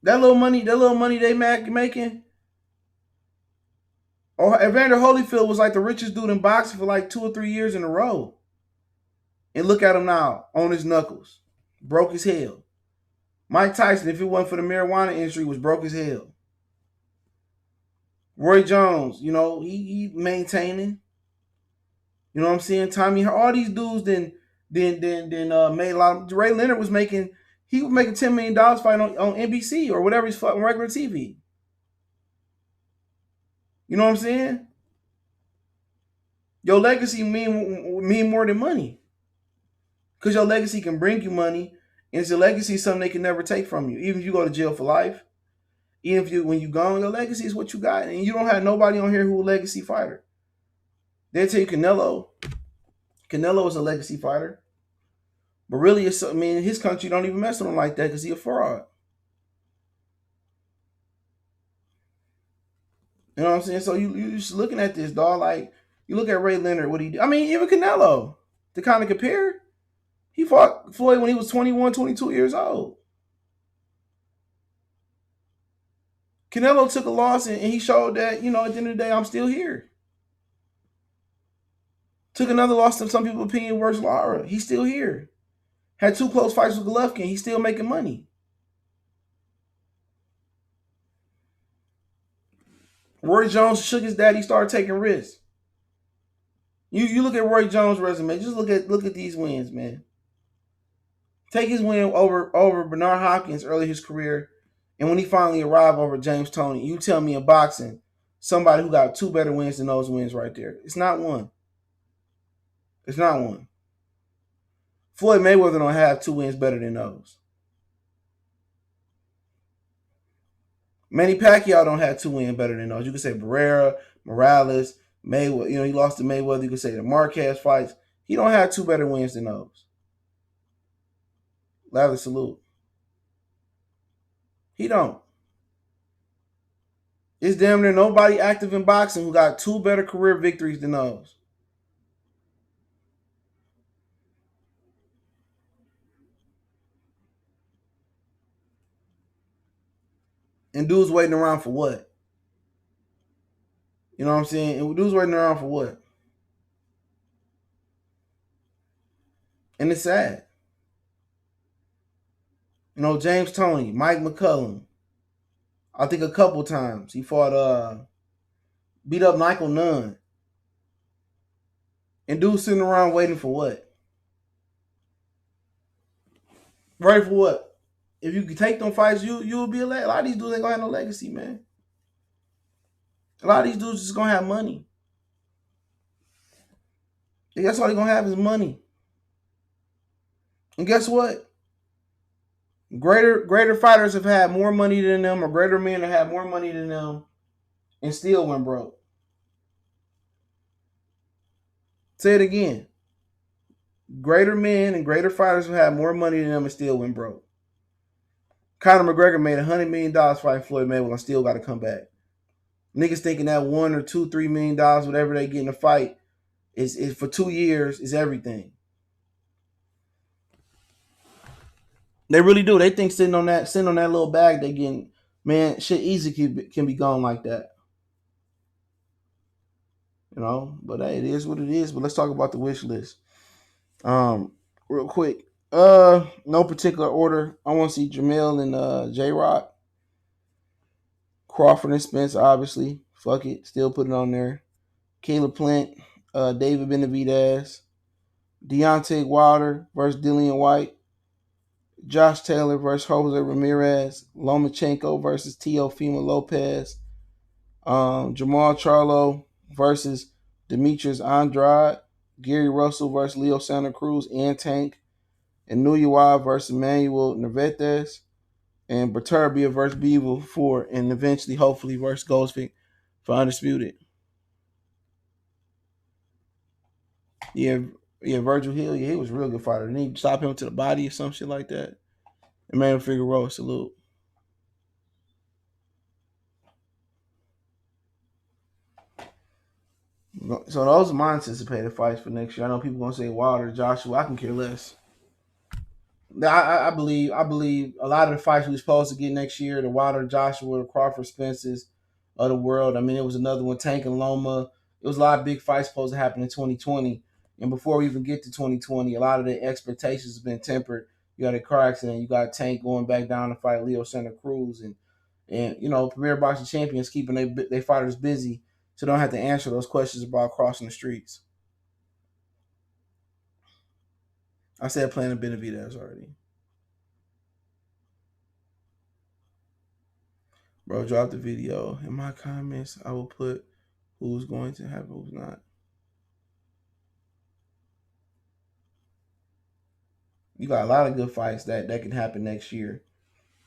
That little money they making. Or Evander Holyfield was like the richest dude in boxing for like 2 or 3 years in a row. And look at him now, on his knuckles. Broke as hell. Mike Tyson, if it wasn't for the marijuana industry, was broke as hell. Roy Jones, he maintaining. You know what I'm saying? Tommy, all these dudes then made a lot of. Ray Leonard was making $10 million fighting on NBC or whatever he's fucking regular TV. You know what I'm saying? Your legacy mean more than money. Because your legacy can bring you money, and your legacy is something they can never take from you. Even if you go to jail for life, even if when you gone, your legacy is what you got. And you don't have nobody on here who a legacy fighter. They'll tell you Canelo. Canelo is a legacy fighter. But really, his country don't even mess with him like that because he a fraud. You know what I'm saying? So you just looking at this, dog, like, you look at Ray Leonard, what he did. Even Canelo, to kind of compare, he fought Floyd when he was 21, 22 years old. Canelo took a loss and he showed that, at the end of the day, I'm still here. Took another loss in some people's opinion versus Lara. He's still here. Had 2 close fights with Golovkin. He's still making money. Roy Jones shook his dad. He started taking risks. You look at Roy Jones' resume. Just look at these wins, man. Take his win over Bernard Hopkins early in his career, and when he finally arrived over James Toney. You tell me in boxing, somebody who got 2 better wins than those wins right there. It's not one. It's not one. Floyd Mayweather don't have 2 wins better than those. Manny Pacquiao don't have 2 wins better than those. You could say Barrera, Morales, Mayweather. He lost to Mayweather. You could say the Marquez fights. He don't have 2 better wins than those. Lather salute. He don't. It's damn near nobody active in boxing who got 2 better career victories than those. And dudes waiting around for what? You know what I'm saying? And dudes waiting around for what? And it's sad. You know, James Toney, Mike McCullum. I think a couple times he fought beat up Michael Nunn. And dudes sitting around waiting for what? Ready for what? If you could take them fights, you will be a leg. A lot of these dudes ain't gonna have no legacy, man. A lot of these dudes just gonna have money. And that's all they're gonna have is money. And guess what? Greater fighters have had more money than them, or greater men have had more money than them, and still went broke. Say it again. Greater men and greater fighters have had more money than them and still went broke. Conor McGregor made $100 million fighting Floyd Mayweather and still got to come back. Niggas thinking that $1 or $2, $3 million, whatever they get in a fight, is for 2 years is everything. They really do. They think sitting on that little bag they getting, man, shit easy can be gone like that. You know, but hey, it is what it is. But let's talk about the wish list. Real quick. No particular order. I want to see Jermell and J Rock. Crawford and Spence, obviously. Fuck it. Still put it on there. Caleb Plant, David Benavidez, Deontay Wilder versus Dillian White, Josh Taylor versus Jose Ramirez, Lomachenko versus Teofimo Lopez, Jermall Charlo versus Demetrius Andrade, Gary Russell versus Leo Santa Cruz and Tank, and Nuyuwa versus Manuel Navarrete, and Berturbia versus Beaver for, and eventually, hopefully, versus Goldsvick for Undisputed. Yeah, Virgil Hill, yeah, he was a real good fighter. Didn't he stop him to the body or some shit like that? Emmanuel Figueroa, salute. So those are my anticipated fights for next year. I know people gonna say Wilder, Joshua. I can care less. I believe a lot of the fights we were supposed to get next year, the Wilder, Joshua, the Crawford, Spences of the world. I mean, it was another one, Tank and Loma. It was a lot of big fights supposed to happen in 2020. And before we even get to 2020, a lot of the expectations have been tempered. You got a car accident. You got Tank going back down to fight Leo Santa Cruz, and you know, Premier Boxing Champions keeping their fighters busy, so they don't have to answer those questions about crossing the streets. I said playing a Benavidez already. Bro, drop the video. In my comments, I will put who's going to happen, who's not. You got a lot of good fights that can happen next year.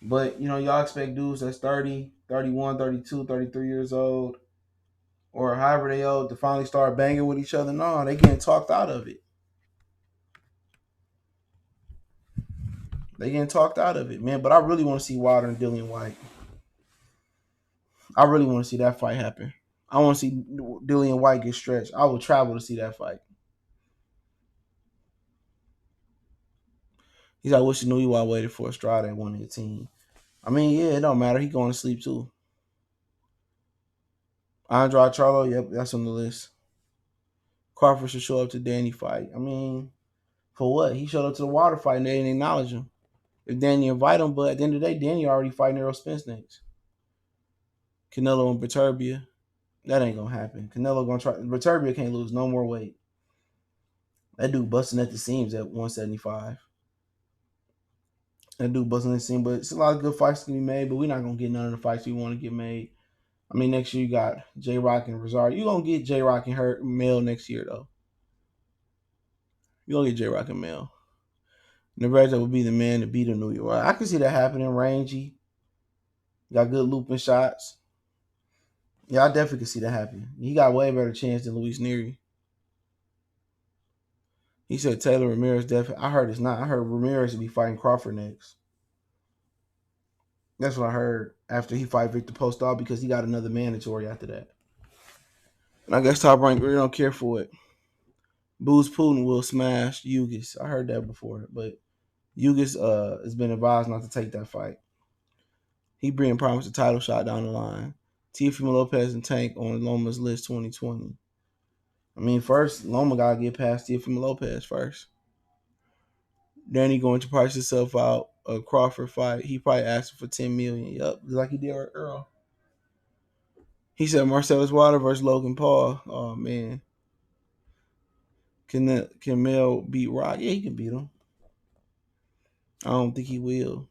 But, you know, y'all expect dudes that's 30, 31, 32, 33 years old, or however they old, to finally start banging with each other. No, they getting talked out of it. They getting talked out of it, man. But I really want to see Wilder and Dillian White. I really want to see that fight happen. I want to see Dillian White get stretched. I will travel to see that fight. He's like, wish he knew you. I waited for Estrada at 118. I mean, yeah, it don't matter. He going to sleep too. Andrade Charlo, yep, that's on the list. Crawford should show up to Danny fight. I mean, for what? He showed up to the Wilder fight and they didn't acknowledge him. If Danny invite him, but at the end of the day, Danny already fighting Errol Spence next. Canelo and Berturbia. That ain't gonna happen. Canelo gonna try. Berturbia can't lose no more weight. That dude busting at the seams at 175. That dude busting at the seams, but it's a lot of good fights to be made. But we're not gonna get none of the fights we want to get made. I mean, next year you got J Rock and Rosario. You gonna get J Rock and her Mel next year though. You gonna get J Rock and Mel. Navarrete would be the man to beat a New York. I can see that happening. Rangy, got good looping shots. Yeah, I definitely can see that happening. He got way better chance than Luis Nery. He said Taylor Ramirez definitely. I heard it's not. I heard Ramirez will be fighting Crawford next. That's what I heard after he fight Victor Postol because he got another mandatory after that. And I guess Top Rank really don't care for it. Booz Putin will smash Ugis. I heard that before, but Ugis has been advised not to take that fight. He being promised a title shot down the line. Teofimo Lopez and Tank on Loma's list 2020. I mean, first Loma gotta get past Teofimo Lopez first. Then he going to price himself out a Crawford fight. He probably asked for 10 million. Yup, like he did with Errol. He said Marcellus Wilder versus Logan Paul. Oh man, can Mel beat Rock? Yeah, he can beat him. I don't think he will.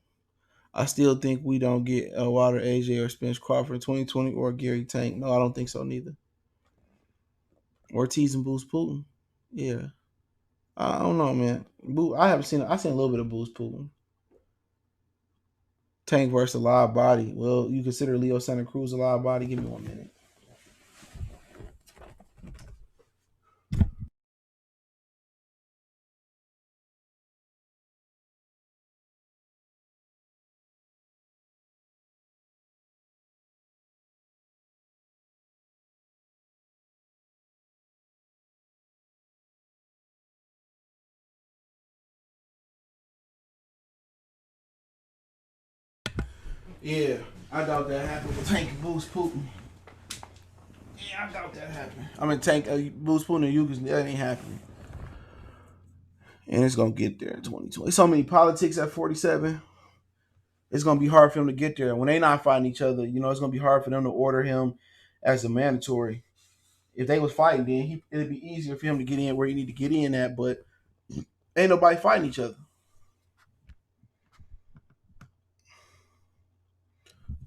I still think we don't get Wilder, AJ, or Spence Crawford in 2020 or Gary Tank. No, I don't think so neither. Ortiz and Boost Putin. Yeah, I don't know, man. I haven't seen. I seen a little bit of Boost Putin. Tank versus a live body. Well, you consider Leo Santa Cruz a live body? Give me 1 minute. Yeah, I doubt that happened with Tank and Boost Putin. Yeah, I doubt that happened. I mean, Tank, Boost Putin and Yugas, that ain't happening. And it's going to get there in 2020. So many politics at 47. It's going to be hard for him to get there. When they not fighting each other, it's going to be hard for them to order him as a mandatory. If they was fighting, then it'd be easier for him to get in where he need to get in at, but ain't nobody fighting each other.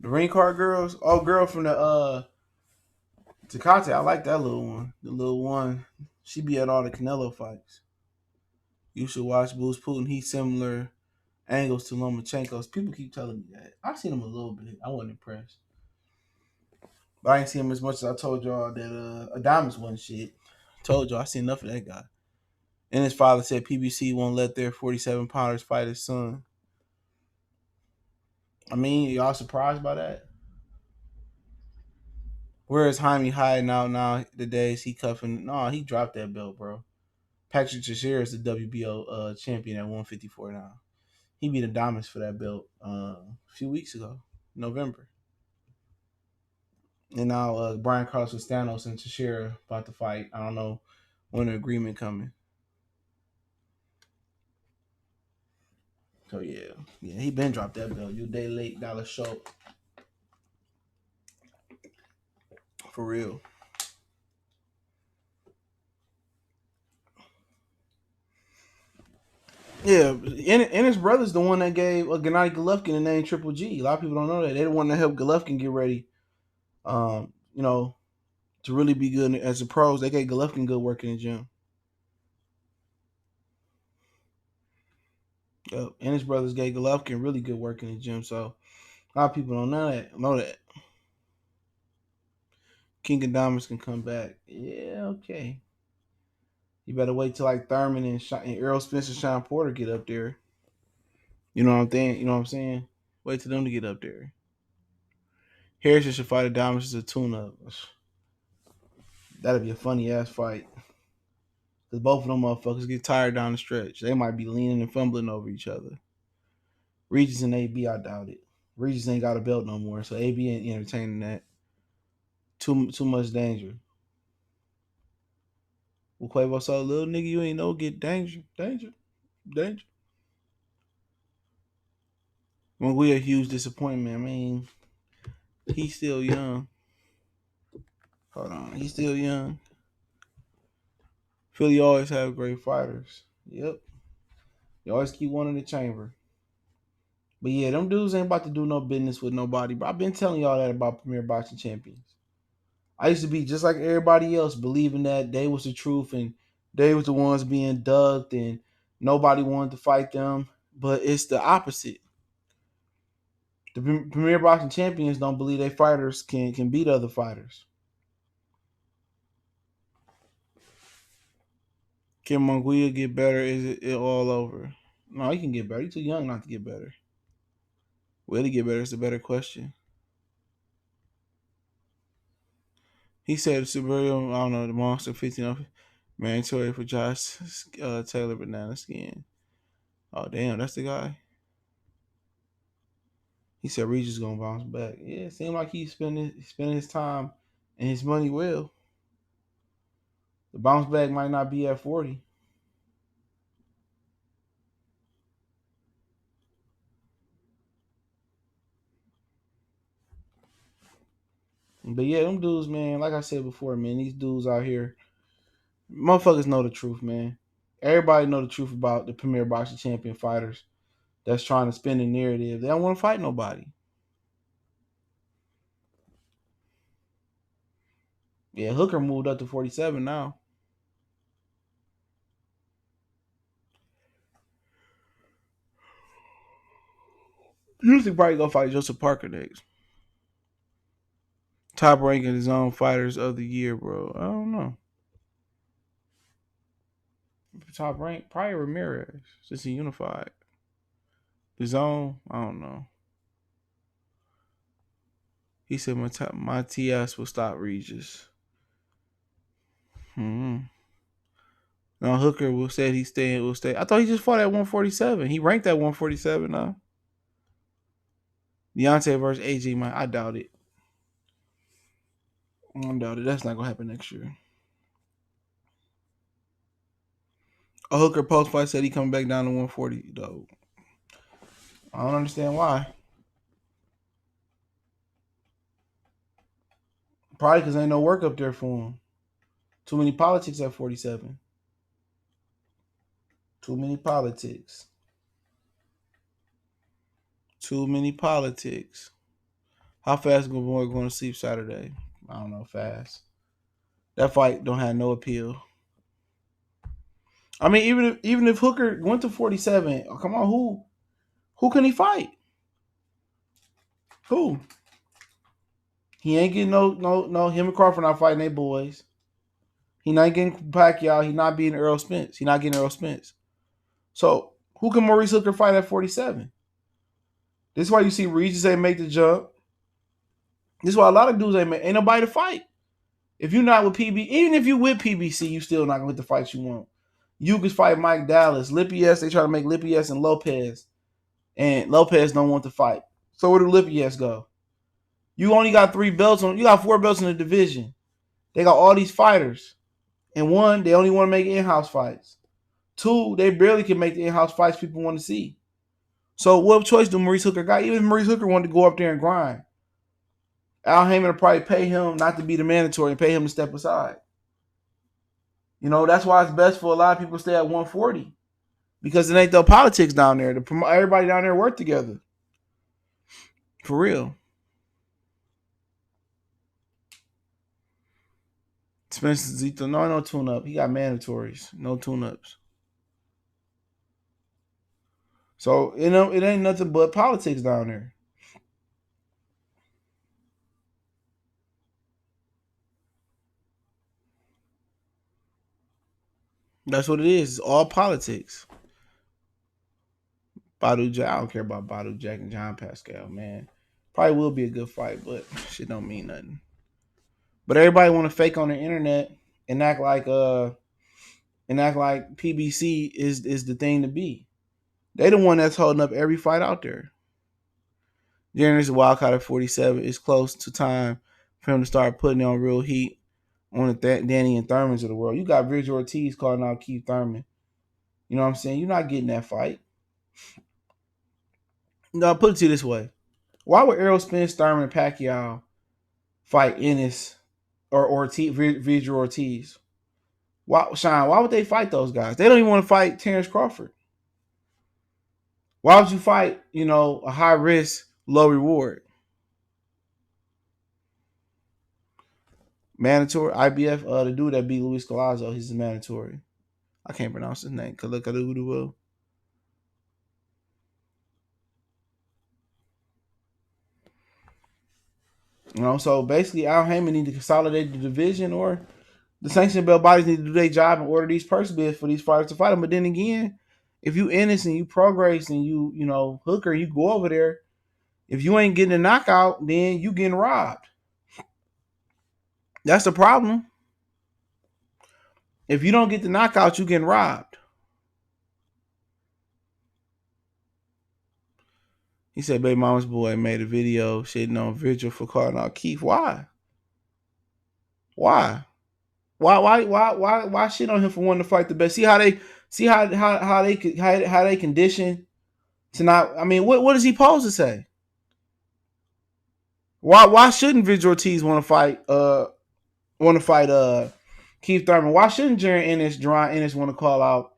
The ring card girls, girl from the Takate, I like that little one. The little one, she be at all the Canelo fights. You should watch Boost Putin. He's similar angles to Lomachenko's. People keep telling me that. I've seen him a little bit. I wasn't impressed. But I ain't seen him as much as I told y'all that Adamas wasn't shit. Told y'all I seen enough of that guy. And his father said PBC won't let their 47 pounders fight his son. I mean, y'all surprised by that? Where is Jaime hiding out now? The days he cuffing? No, he dropped that belt, bro. Patrick Teixeira is the WBO champion at 154 now. He beat Adamas for that belt a few weeks ago, November. And now Brian Carlos Castanos and Teixeira about to fight. I don't know when the agreement coming. So yeah, he been dropped that belt. You day late, dollar short. For real. Yeah, and his brother's the one that gave Gennady Golovkin the name Triple G. A lot of people don't know that. They're the one that helped Golovkin get ready. Um, you know, to really be good as a pros. They gave Golovkin good work in the gym. Yep. And his brothers gave Golovkin really good work in the gym. So a lot of people don't know that. King of Diamonds can come back. Yeah, okay. You better wait till like Thurman and Errol Spence and Sean Porter get up there. You know what I'm saying? You know what I'm saying? Wait till them to get up there. Harrison should fight a Diamonds as a tune-up. That'd be a funny ass fight. Because both of them motherfuckers get tired down the stretch. They might be leaning and fumbling over each other. Regis and AB, I doubt it. Regis ain't got a belt no more, so AB ain't entertaining that. Too much danger. Well, Quavo saw little nigga, you ain't know get danger. When we a huge disappointment, I mean, he's still young. Hold on, he's still young. Philly always have great fighters. Yep. You always keep one in the chamber. But yeah, them dudes ain't about to do no business with nobody. But I've been telling y'all that about Premier Boxing Champions. I used to be just like everybody else, believing that they was the truth and they was the ones being ducked and nobody wanted to fight them. But it's the opposite. The Premier Boxing Champions don't believe their fighters can beat other fighters. Can Monguia get better? Is it all over? No, he can get better. He's too young not to get better. Will he get better? It's a better question. He said Subaru, I don't know, the Monster 15 of mandatory for Josh Taylor Banana Skin. Oh, damn, that's the guy. He said Regis gonna bounce back. Yeah, it seems like he's spending his time and his money well. The bounce back might not be at 40. But yeah, them dudes, man, like I said before, man, these dudes out here, motherfuckers know the truth, man. Everybody know the truth about the premier boxing champion fighters that's trying to spin the narrative. They don't want to fight nobody. Yeah, Hooker moved up to 47 now. Usually probably go fight Joseph Parker next. Top ranking his own fighters of the year, bro. I don't know. Top rank, probably Ramirez, since he unified. His own, I don't know. He said my TS will stop Regis. No, Hooker will said he's staying. Will stay. I thought he just fought at 147. He ranked at 147 now. Deontay versus AJ, man. I doubt it. I doubt it. That's not gonna happen next year. A Hooker post fight said he coming back down to 140 though. I don't understand why. Probably because ain't no work up there for him. Too many politics at 47. Too many politics. Too many politics. How fast Gilmore going to sleep Saturday? I don't know. Fast. That fight don't have no appeal. I mean, even if Hooker went to 47, come on, who can he fight? Who? He ain't getting no. Him and Crawford not fighting they boys. He not getting Pacquiao. He not beating Errol Spence. He not getting Errol Spence. So who can Maurice Hooker fight at 47? This is why you see Regis ain't make the jump. This is why a lot of dudes ain't nobody to fight. If you're not with PB, even if you with PBC, you still not gonna get the fights you want. You could fight Mike Dallas, Lippy S. They try to make Lippy S. and Lopez don't want to fight. So where do Lippy S. go? You only got 3 belts on. You got 4 belts in the division. They got all these fighters, and 1, they only want to make in-house fights. 2, they barely can make the in-house fights people want to see. So what choice do Maurice Hooker got? Even if Maurice Hooker wanted to go up there and grind, Al Haymon would probably pay him not to be the mandatory and pay him to step aside. You know, that's why it's best for a lot of people to stay at 140. Because it ain't no politics down there. Everybody down there work together. For real. Spence Zito, no tune-up. He got mandatories. No tune-ups. So, you know, it ain't nothing but politics down there. That's what it is. It's all politics. Badu Jack. I don't care about Badu Jack and John Pascal, man. Probably will be a good fight, but shit don't mean nothing. But everybody want to fake on the internet and act like PBC is the thing to be. They the one that's holding up every fight out there. Jeremall's a wild card at 47. It's close to time for him to start putting on real heat on the Danny and Thurmans of the world. You got Virgil Ortiz calling out Keith Thurman. You know what I'm saying? You're not getting that fight. No, I'll put it to you this way. Why would Errol Spence, Thurman, and Pacquiao fight Ennis or Virgil Ortiz? Why, Shawn, why would they fight those guys? They don't even want to fight Terence Crawford. Why would you fight, a high risk, low reward? Mandatory, IBF, the dude that beat Luis Collazo, he's a mandatory. I can't pronounce his name. Kalikadudu. So basically Al Haymon need to consolidate the division, or the sanction belt bodies need to do their job and order these purse bids for these fighters to fight them. But then again, if you Ennis and you Prograis and you Hooker, you go over there. If you ain't getting a knockout, then you getting robbed. That's the problem. If you don't get the knockout, you getting robbed. He said, "Baby mama's boy made a video shitting on Virgil for calling out Keith. Why? Why? Why shit on him for wanting to fight the best? See how they condition to not. I mean, what is he supposed to say? Why shouldn't Vigil Ortiz want to fight? Keith Thurman? Why shouldn't Jaron Ennis, Jerron Ennis want to call out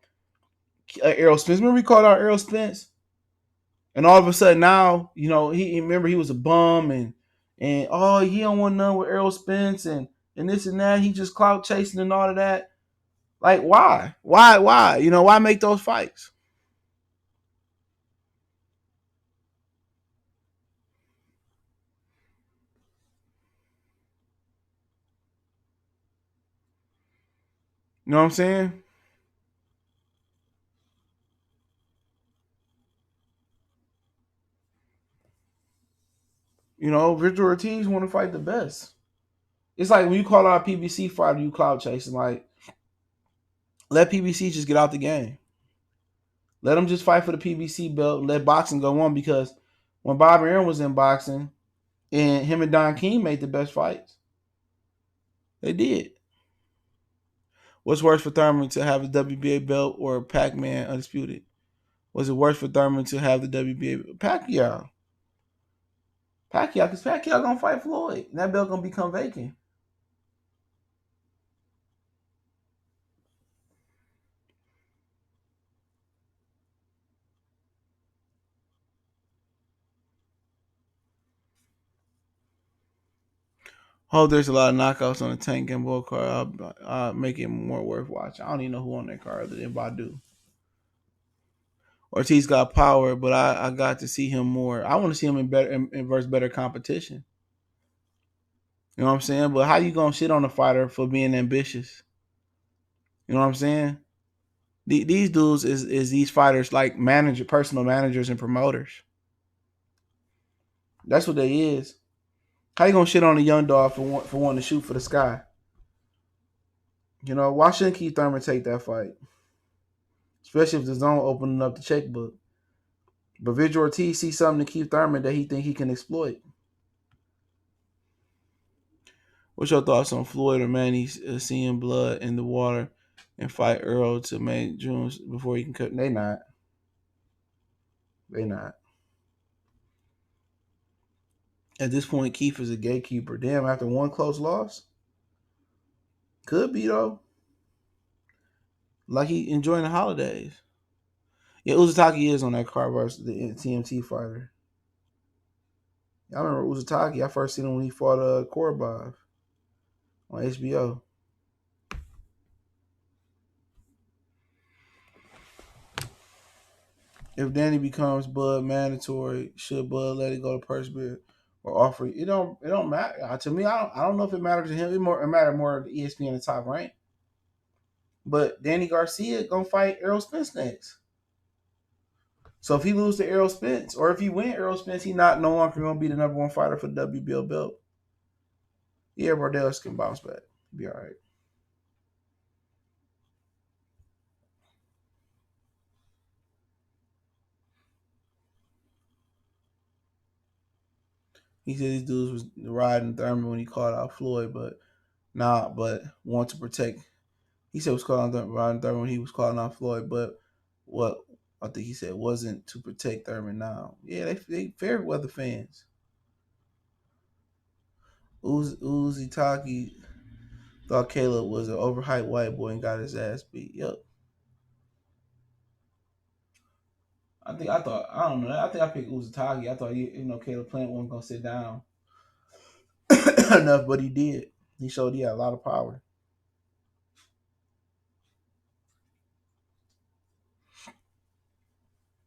Errol Spence? Remember we called out Errol Spence, and all of a sudden now he remember he was a bum and oh he don't want none with Errol Spence and this and that. He just clout chasing and all of that. Like why? Why make those fights? You know what I'm saying? Victor Ortiz want to fight the best. It's like when you call out a PBC fighter, you cloud chasing. Like, let PBC just get out the game. Let them just fight for the PBC belt and let boxing go on, because when Bob Aaron was in boxing and him and Don King made the best fights, they did. What's worse for Thurman, to have the WBA belt or Pac-Man undisputed? Was it worse for Thurman to have the WBA Pacquiao? Because Pacquiao gonna fight Floyd, and that belt gonna become vacant. Hope there's a lot of knockouts on the Tank and Bull card. I'll make it more worth watching. I don't even know who on that card other than Badu. Ortiz got power, but I got to see him more. I want to see him in versus better competition. You know what I'm saying? But how you gonna shit on a fighter for being ambitious? You know what I'm saying? These dudes is these fighters like personal managers and promoters. That's what they is. How you gonna shit on a young dog for wanting to shoot for the sky? Why shouldn't Keith Thurman take that fight? Especially if the zone opening up the checkbook. But Vigil Ortiz sees something to Keith Thurman that he think he can exploit. What's your thoughts on Floyd or Manny seeing blood in the water and fight Errol to make June before he can cut? They not. They not. At this point, Keith is a gatekeeper. Damn, after one close loss? Could be, though. Like he enjoying the holidays. Yeah, Uzataki is on that card versus the TMT fighter. I remember Uzataki. I first seen him when he fought Korobov on HBO. If Danny becomes Bud mandatory, should Bud let it go to purse bid or offer? It don't matter to me. I don't know if it matters to him. It matter more to ESPN the top rank. But Danny Garcia gonna fight Errol Spence next. So if he loses to Errol Spence, or if he win Errol Spence, he no longer gonna be the number one fighter for the WBO belt. Yeah, Bordeaux can bounce back. He'll be all right. He said these dudes was riding Thurman when he called out Floyd, but want to protect. He said was calling riding Thurman when he was calling out Floyd, but what I think he said wasn't to protect Thurman now. Yeah, they fair weather fans. Uzi Taki thought Caleb was an overhyped white boy and got his ass beat. Yep. I don't know. I think I picked Uzataki. I thought Caleb Plant wasn't gonna sit down enough, but he did. He showed he had a lot of power.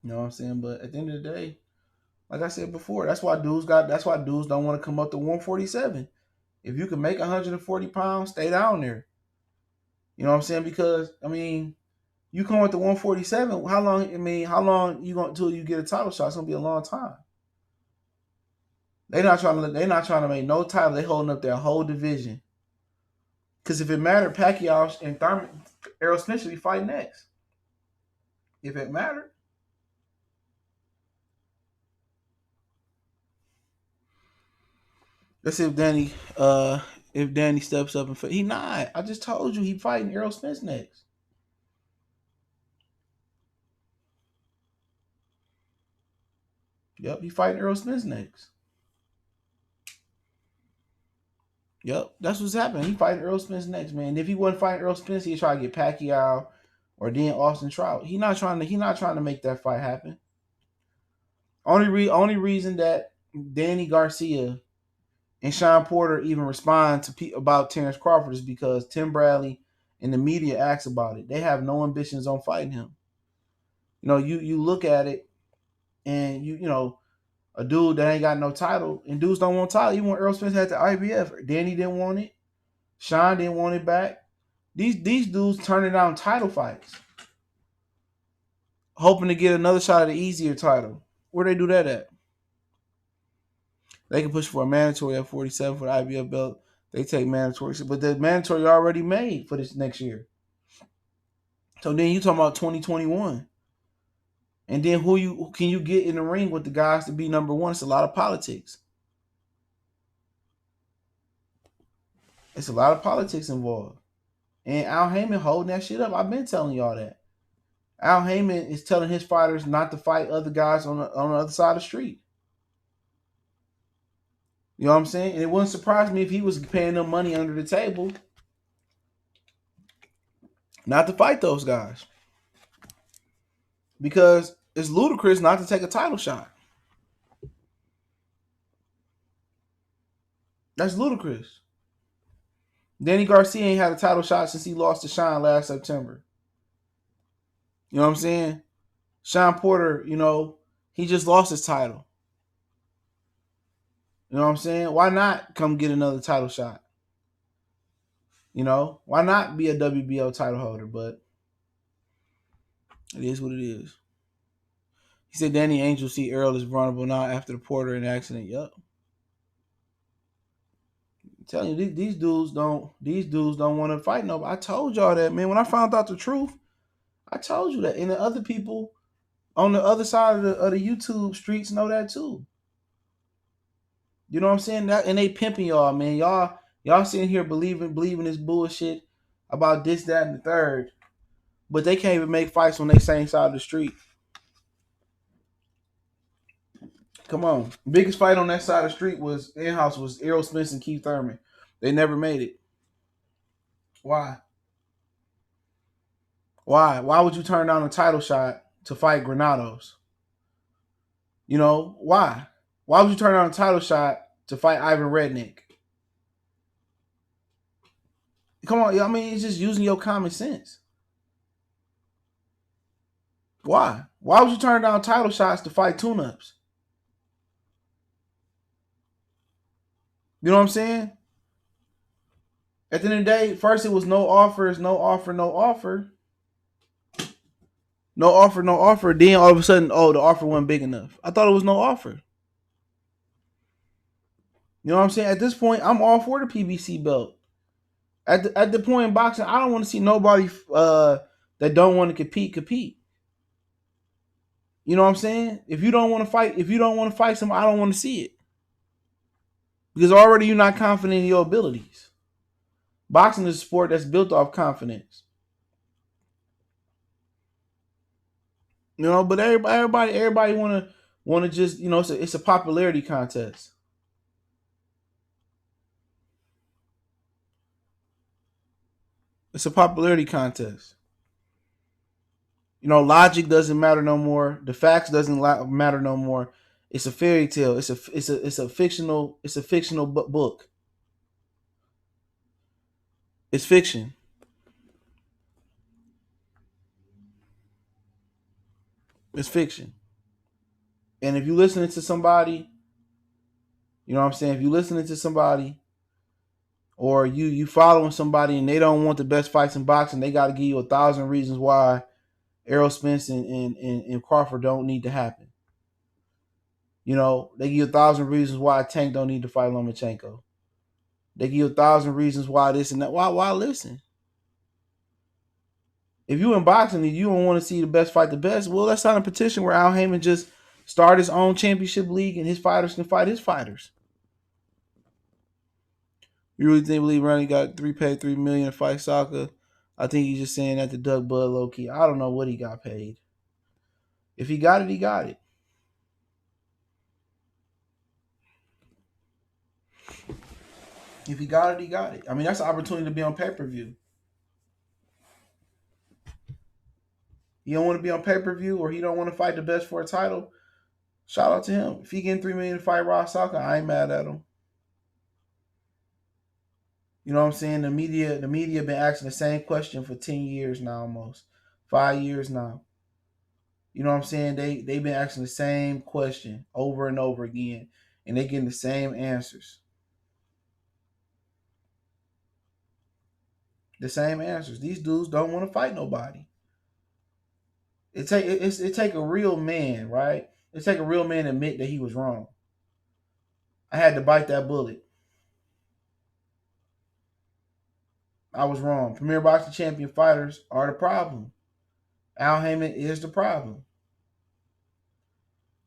You know what I'm saying? But at the end of the day, like I said before, that's why dudes don't want to come up to 147. If you can make 140 pounds, stay down there. You know what I'm saying? Because you come up to 147. How long you going until you get a title shot? It's gonna be a long time. They're not trying to make no title. They holding up their whole division. Because if it mattered, Pacquiao and Errol Spence should be fighting next. If it mattered. Let's see if Danny steps up and fight. He not. I just told you he fighting Errol Spence next. Yep, he fighting Errol Spence next. Yep, that's what's happening. He fighting Errol Spence next, man. If he wasn't fighting Errol Spence, he'd try to get Pacquiao or then Austin Trout. He not trying to make that fight happen. Only reason that Danny Garcia and Shawn Porter even respond to about Terence Crawford is because Tim Bradley and the media asks about it. They have no ambitions on fighting him. You look at it and you know a dude that ain't got no title, and dudes don't want title. Even when Errol Spence had the IBF, Danny didn't want it. Shawn didn't want it back. These dudes turning down title fights, hoping to get another shot at the easier title. Where they do that at? They can push for a mandatory at 47 for the IBF belt. They take mandatory, but the mandatory already made for this next year. So then you talking about 2021, and then who can you get in the ring with the guys to be number one? It's a lot of politics. It's a lot of politics involved, and Al Haymon holding that shit up. I've been telling y'all that. Al Haymon is telling his fighters not to fight other guys on the other side of the street. You know what I'm saying? And it wouldn't surprise me if he was paying them money under the table not to fight those guys. Because it's ludicrous not to take a title shot. That's ludicrous. Danny Garcia ain't had a title shot since he lost to Shawn last September. You know what I'm saying? Shawn Porter, he just lost his title. You know what I'm saying? Why not come get another title shot? Why not be a WBO title holder? But it is what it is. He said Danny Angel see Errol is vulnerable now after the Porter and accident. Yup. I'm telling you, these dudes don't want to fight nobody. I told y'all that, man. When I found out the truth, I told you that. And the other people on the other side of the YouTube streets know that too. You know what I'm saying? That, and they pimping y'all, man. Y'all sitting here believing this bullshit about this, that, and the third. But they can't even make fights on their same side of the street. Come on. Biggest fight on that side of the street was in-house was Errol Spence and Keith Thurman. They never made it. Why? Why? Why would you turn down a title shot to fight Granados? Why? Why would you turn down a title shot to fight Ivan Rednick? Come on, I mean, it's just using your common sense. Why? Why would you turn down title shots to fight tune-ups? You know what I'm saying? At the end of the day, first it was no offers, no offer, no offer. No offer, no offer. Then all of a sudden, the offer wasn't big enough. I thought it was no offer. You know what I'm saying? At this point, I'm all for the PBC belt. At the point in boxing, I don't want to see nobody that don't want to compete. You know what I'm saying? If you don't want to fight someone, I don't want to see it. Because already you're not confident in your abilities. Boxing is a sport that's built off confidence. But everybody want to just, it's a popularity contest. It's a popularity contest. Logic doesn't matter no more. The facts doesn't matter no more. It's a fairy tale. It's a fictional book. It's fiction. It's fiction. And if you're listening to somebody, you know what I'm saying? If you're listening to somebody or you following somebody and they don't want the best fights in boxing, they got to give you 1,000 reasons why Errol Spence and Crawford don't need to happen. They give you 1,000 reasons why Tank don't need to fight Lomachenko. They give you 1,000 reasons why this and that. Why listen? If you in boxing and you don't want to see the best fight the best, well, let's sign a petition where Al Haymon just start his own championship league and his fighters can fight his fighters. You really believe Ronnie got paid $3 million to fight soccer? I think he's just saying that to Doug Bud low key. I don't know what he got paid. If he got it, he got it. If he got it, he got it. I mean, that's an opportunity to be on pay-per-view. He don't want to be on pay-per-view, or he don't want to fight the best for a title. Shout out to him. If he getting $3 million to fight Raw Soccer, I ain't mad at him. You know what I'm saying? The media been asking the same question for 10 years now, almost 5 years now. You know what I'm saying? They've been asking the same question over and over again, and they getting the same answers. The same answers. These dudes don't want to fight nobody. It take a real man, right? It take a real man to admit that he was wrong. I had to bite that bullet. I was wrong. Premier Boxing Champion fighters are the problem. Al Haymon is the problem.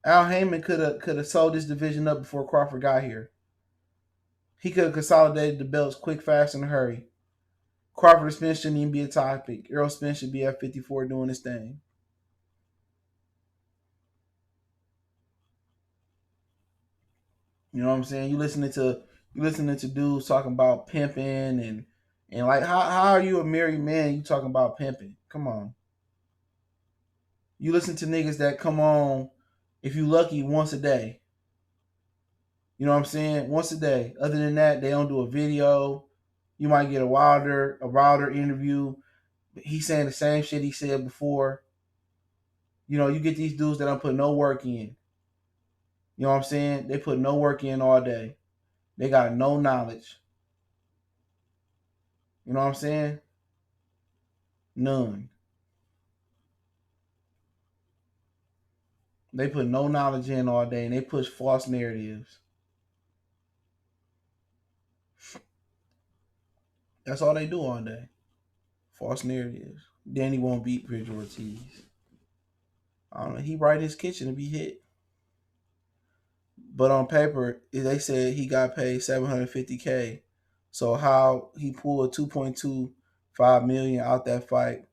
Al Haymon could have sold this division up before Crawford got here. He could have consolidated the belts quick, fast, in a hurry. Crawford and Spence shouldn't even be a topic. Errol Spence should be at 54 doing his thing. You know what I'm saying? You listening to dudes talking about pimping and like how are you a married man? You talking about pimping? Come on. You listen to niggas that come on, if you lucky, once a day. You know what I'm saying? Once a day. Other than that, they don't do a video. You might get a Wilder interview. He's saying the same shit he said before. You know, you get these dudes that don't put no work in. You know what I'm saying? They put no work in all day. They got no knowledge. You know what I'm saying? None. They put no knowledge in all day, and they push false narratives. That's all they do all day. False narratives. Danny won't beat Bridger Ortiz. I don't know. He right in his kitchen to be hit. But on paper, they said he got paid $750K. So how he pulled $2.25 million out that fight?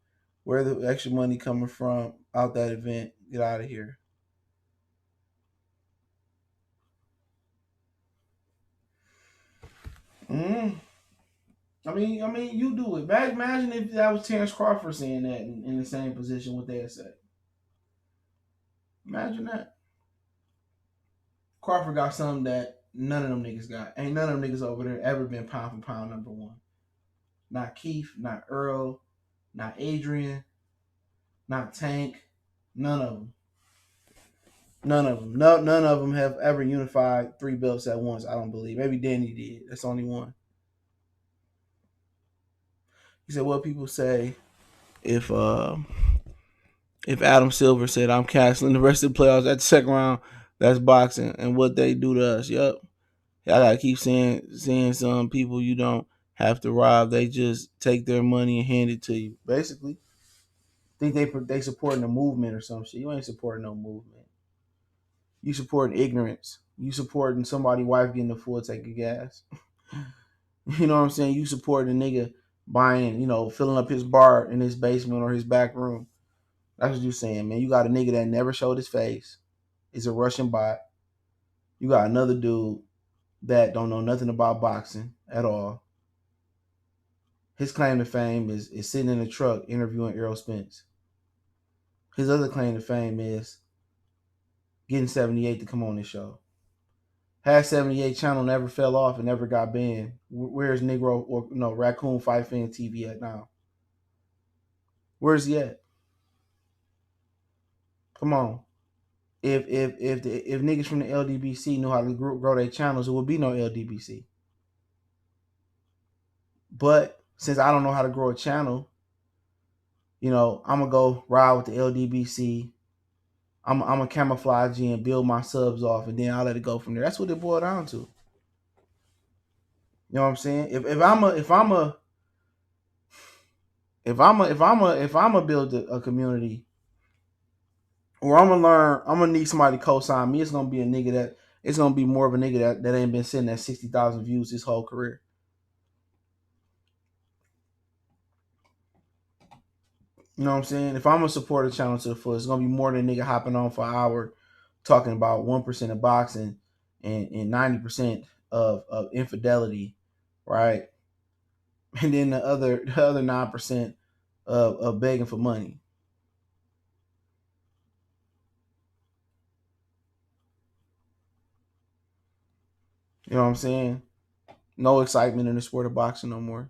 Where the extra money coming from out that event? Get out of here. Mm. I mean, you do it. Imagine if that was Terence Crawford saying that in the same position, what they'd say. Imagine that. Crawford got something that none of them niggas got. Ain't none of them niggas over there ever been pound for pound number one. Not Keith, not Errol, not Adrian, not Tank. None of them. None of them. No, none of them have ever unified 3 belts at once. I don't believe. Maybe Danny did. That's only one. He said, "What people say if Adam Silver said I'm canceling the rest of the playoffs at the second round, that's boxing and what they do to us." Yup. I gotta keep seeing some people you don't have to rob. They just take their money and hand it to you. Basically, think they supporting a movement or some shit. You ain't supporting no movement. You supporting ignorance. You supporting somebody wife getting a full tank of gas. You know what I'm saying? You supporting a nigga buying, filling up his bar in his basement or his back room. That's what you saying, man. You got a nigga that never showed his face. Is a Russian bot. You got another dude that don't know nothing about boxing at all. His claim to fame is sitting in a truck interviewing Errol Spence. His other claim to fame is getting 78 to come on this show. Had 78 channel never fell off and never got banned. Where's Negro or Raccoon Fight Fan TV at now? Where's he at? Come on. If niggas from the LDBC knew how to grow their channels, it would be no LDBC. But since I don't know how to grow a channel, I'm gonna go ride with the LDBC. I'm a camouflage and build my subs off, and then I'll let it go from there. That's what it boiled down to. You know what I'm saying? If I'm a build a community, or I'm gonna need somebody to co-sign me. It's gonna be a nigga that it's gonna be more of a nigga that ain't been sitting at 60,000 views his whole career. You know what I'm saying? If I'm gonna support a channel to the full, it's gonna be more than a nigga hopping on for an hour talking about 1% of boxing and 90% of infidelity right? And then the other 9% of begging for money. You know what I'm saying? No excitement in the sport of boxing no more.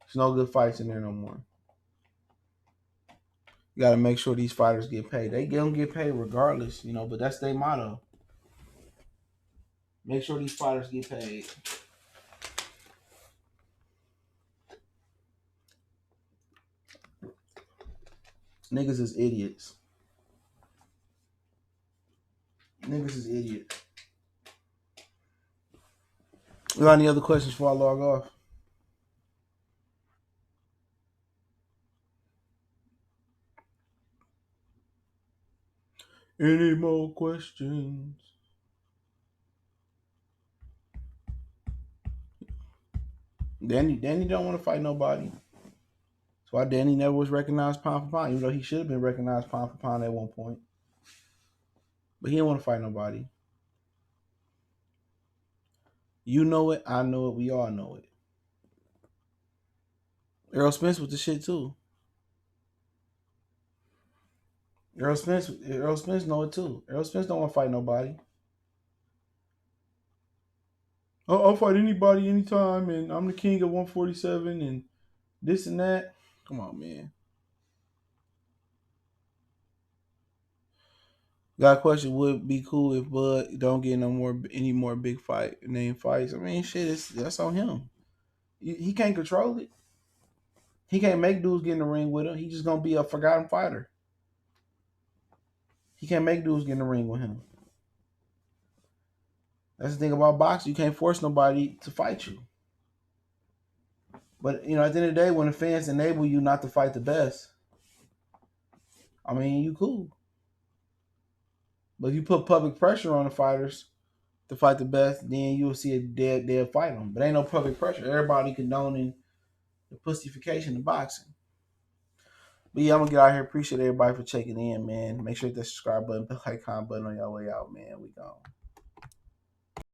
There's no good fights in there no more. You got to make sure these fighters get paid. They gonna get paid regardless, you know. But that's their motto. Make sure these fighters get paid. Niggas is idiots. Niggas is idiots. You got any other questions before I log off? Any more questions? Danny don't want to fight nobody. That's why Danny never was recognized pound for pound, even though he should have been recognized pound for pound at one point. But he didn't want to fight nobody. You know it, I know it, we all know it. Errol Spence with the shit too. Errol Spence know it too. Errol Spence don't want to fight nobody. I'll fight anybody anytime, and I'm the king of 147 and this and that. Come on, man. Got a question. Would be cool if Bud don't get any more big name fights. I mean, shit, that's on him. He can't control it. He can't make dudes get in the ring with him. He's just gonna be a forgotten fighter. He can't make dudes get in the ring with him. That's the thing about boxing. You can't force nobody to fight you. But you know, at the end of the day, when the fans enable you not to fight the best, I mean, you cool. But if you put public pressure on the fighters to fight the best, then you'll see they'll fight them. But ain't no public pressure. Everybody condoning the pussification of boxing. But yeah, I'm gonna get out here. Appreciate everybody for checking in, man. Make sure you hit that subscribe button, the like, comment button on your way out, man. We gone.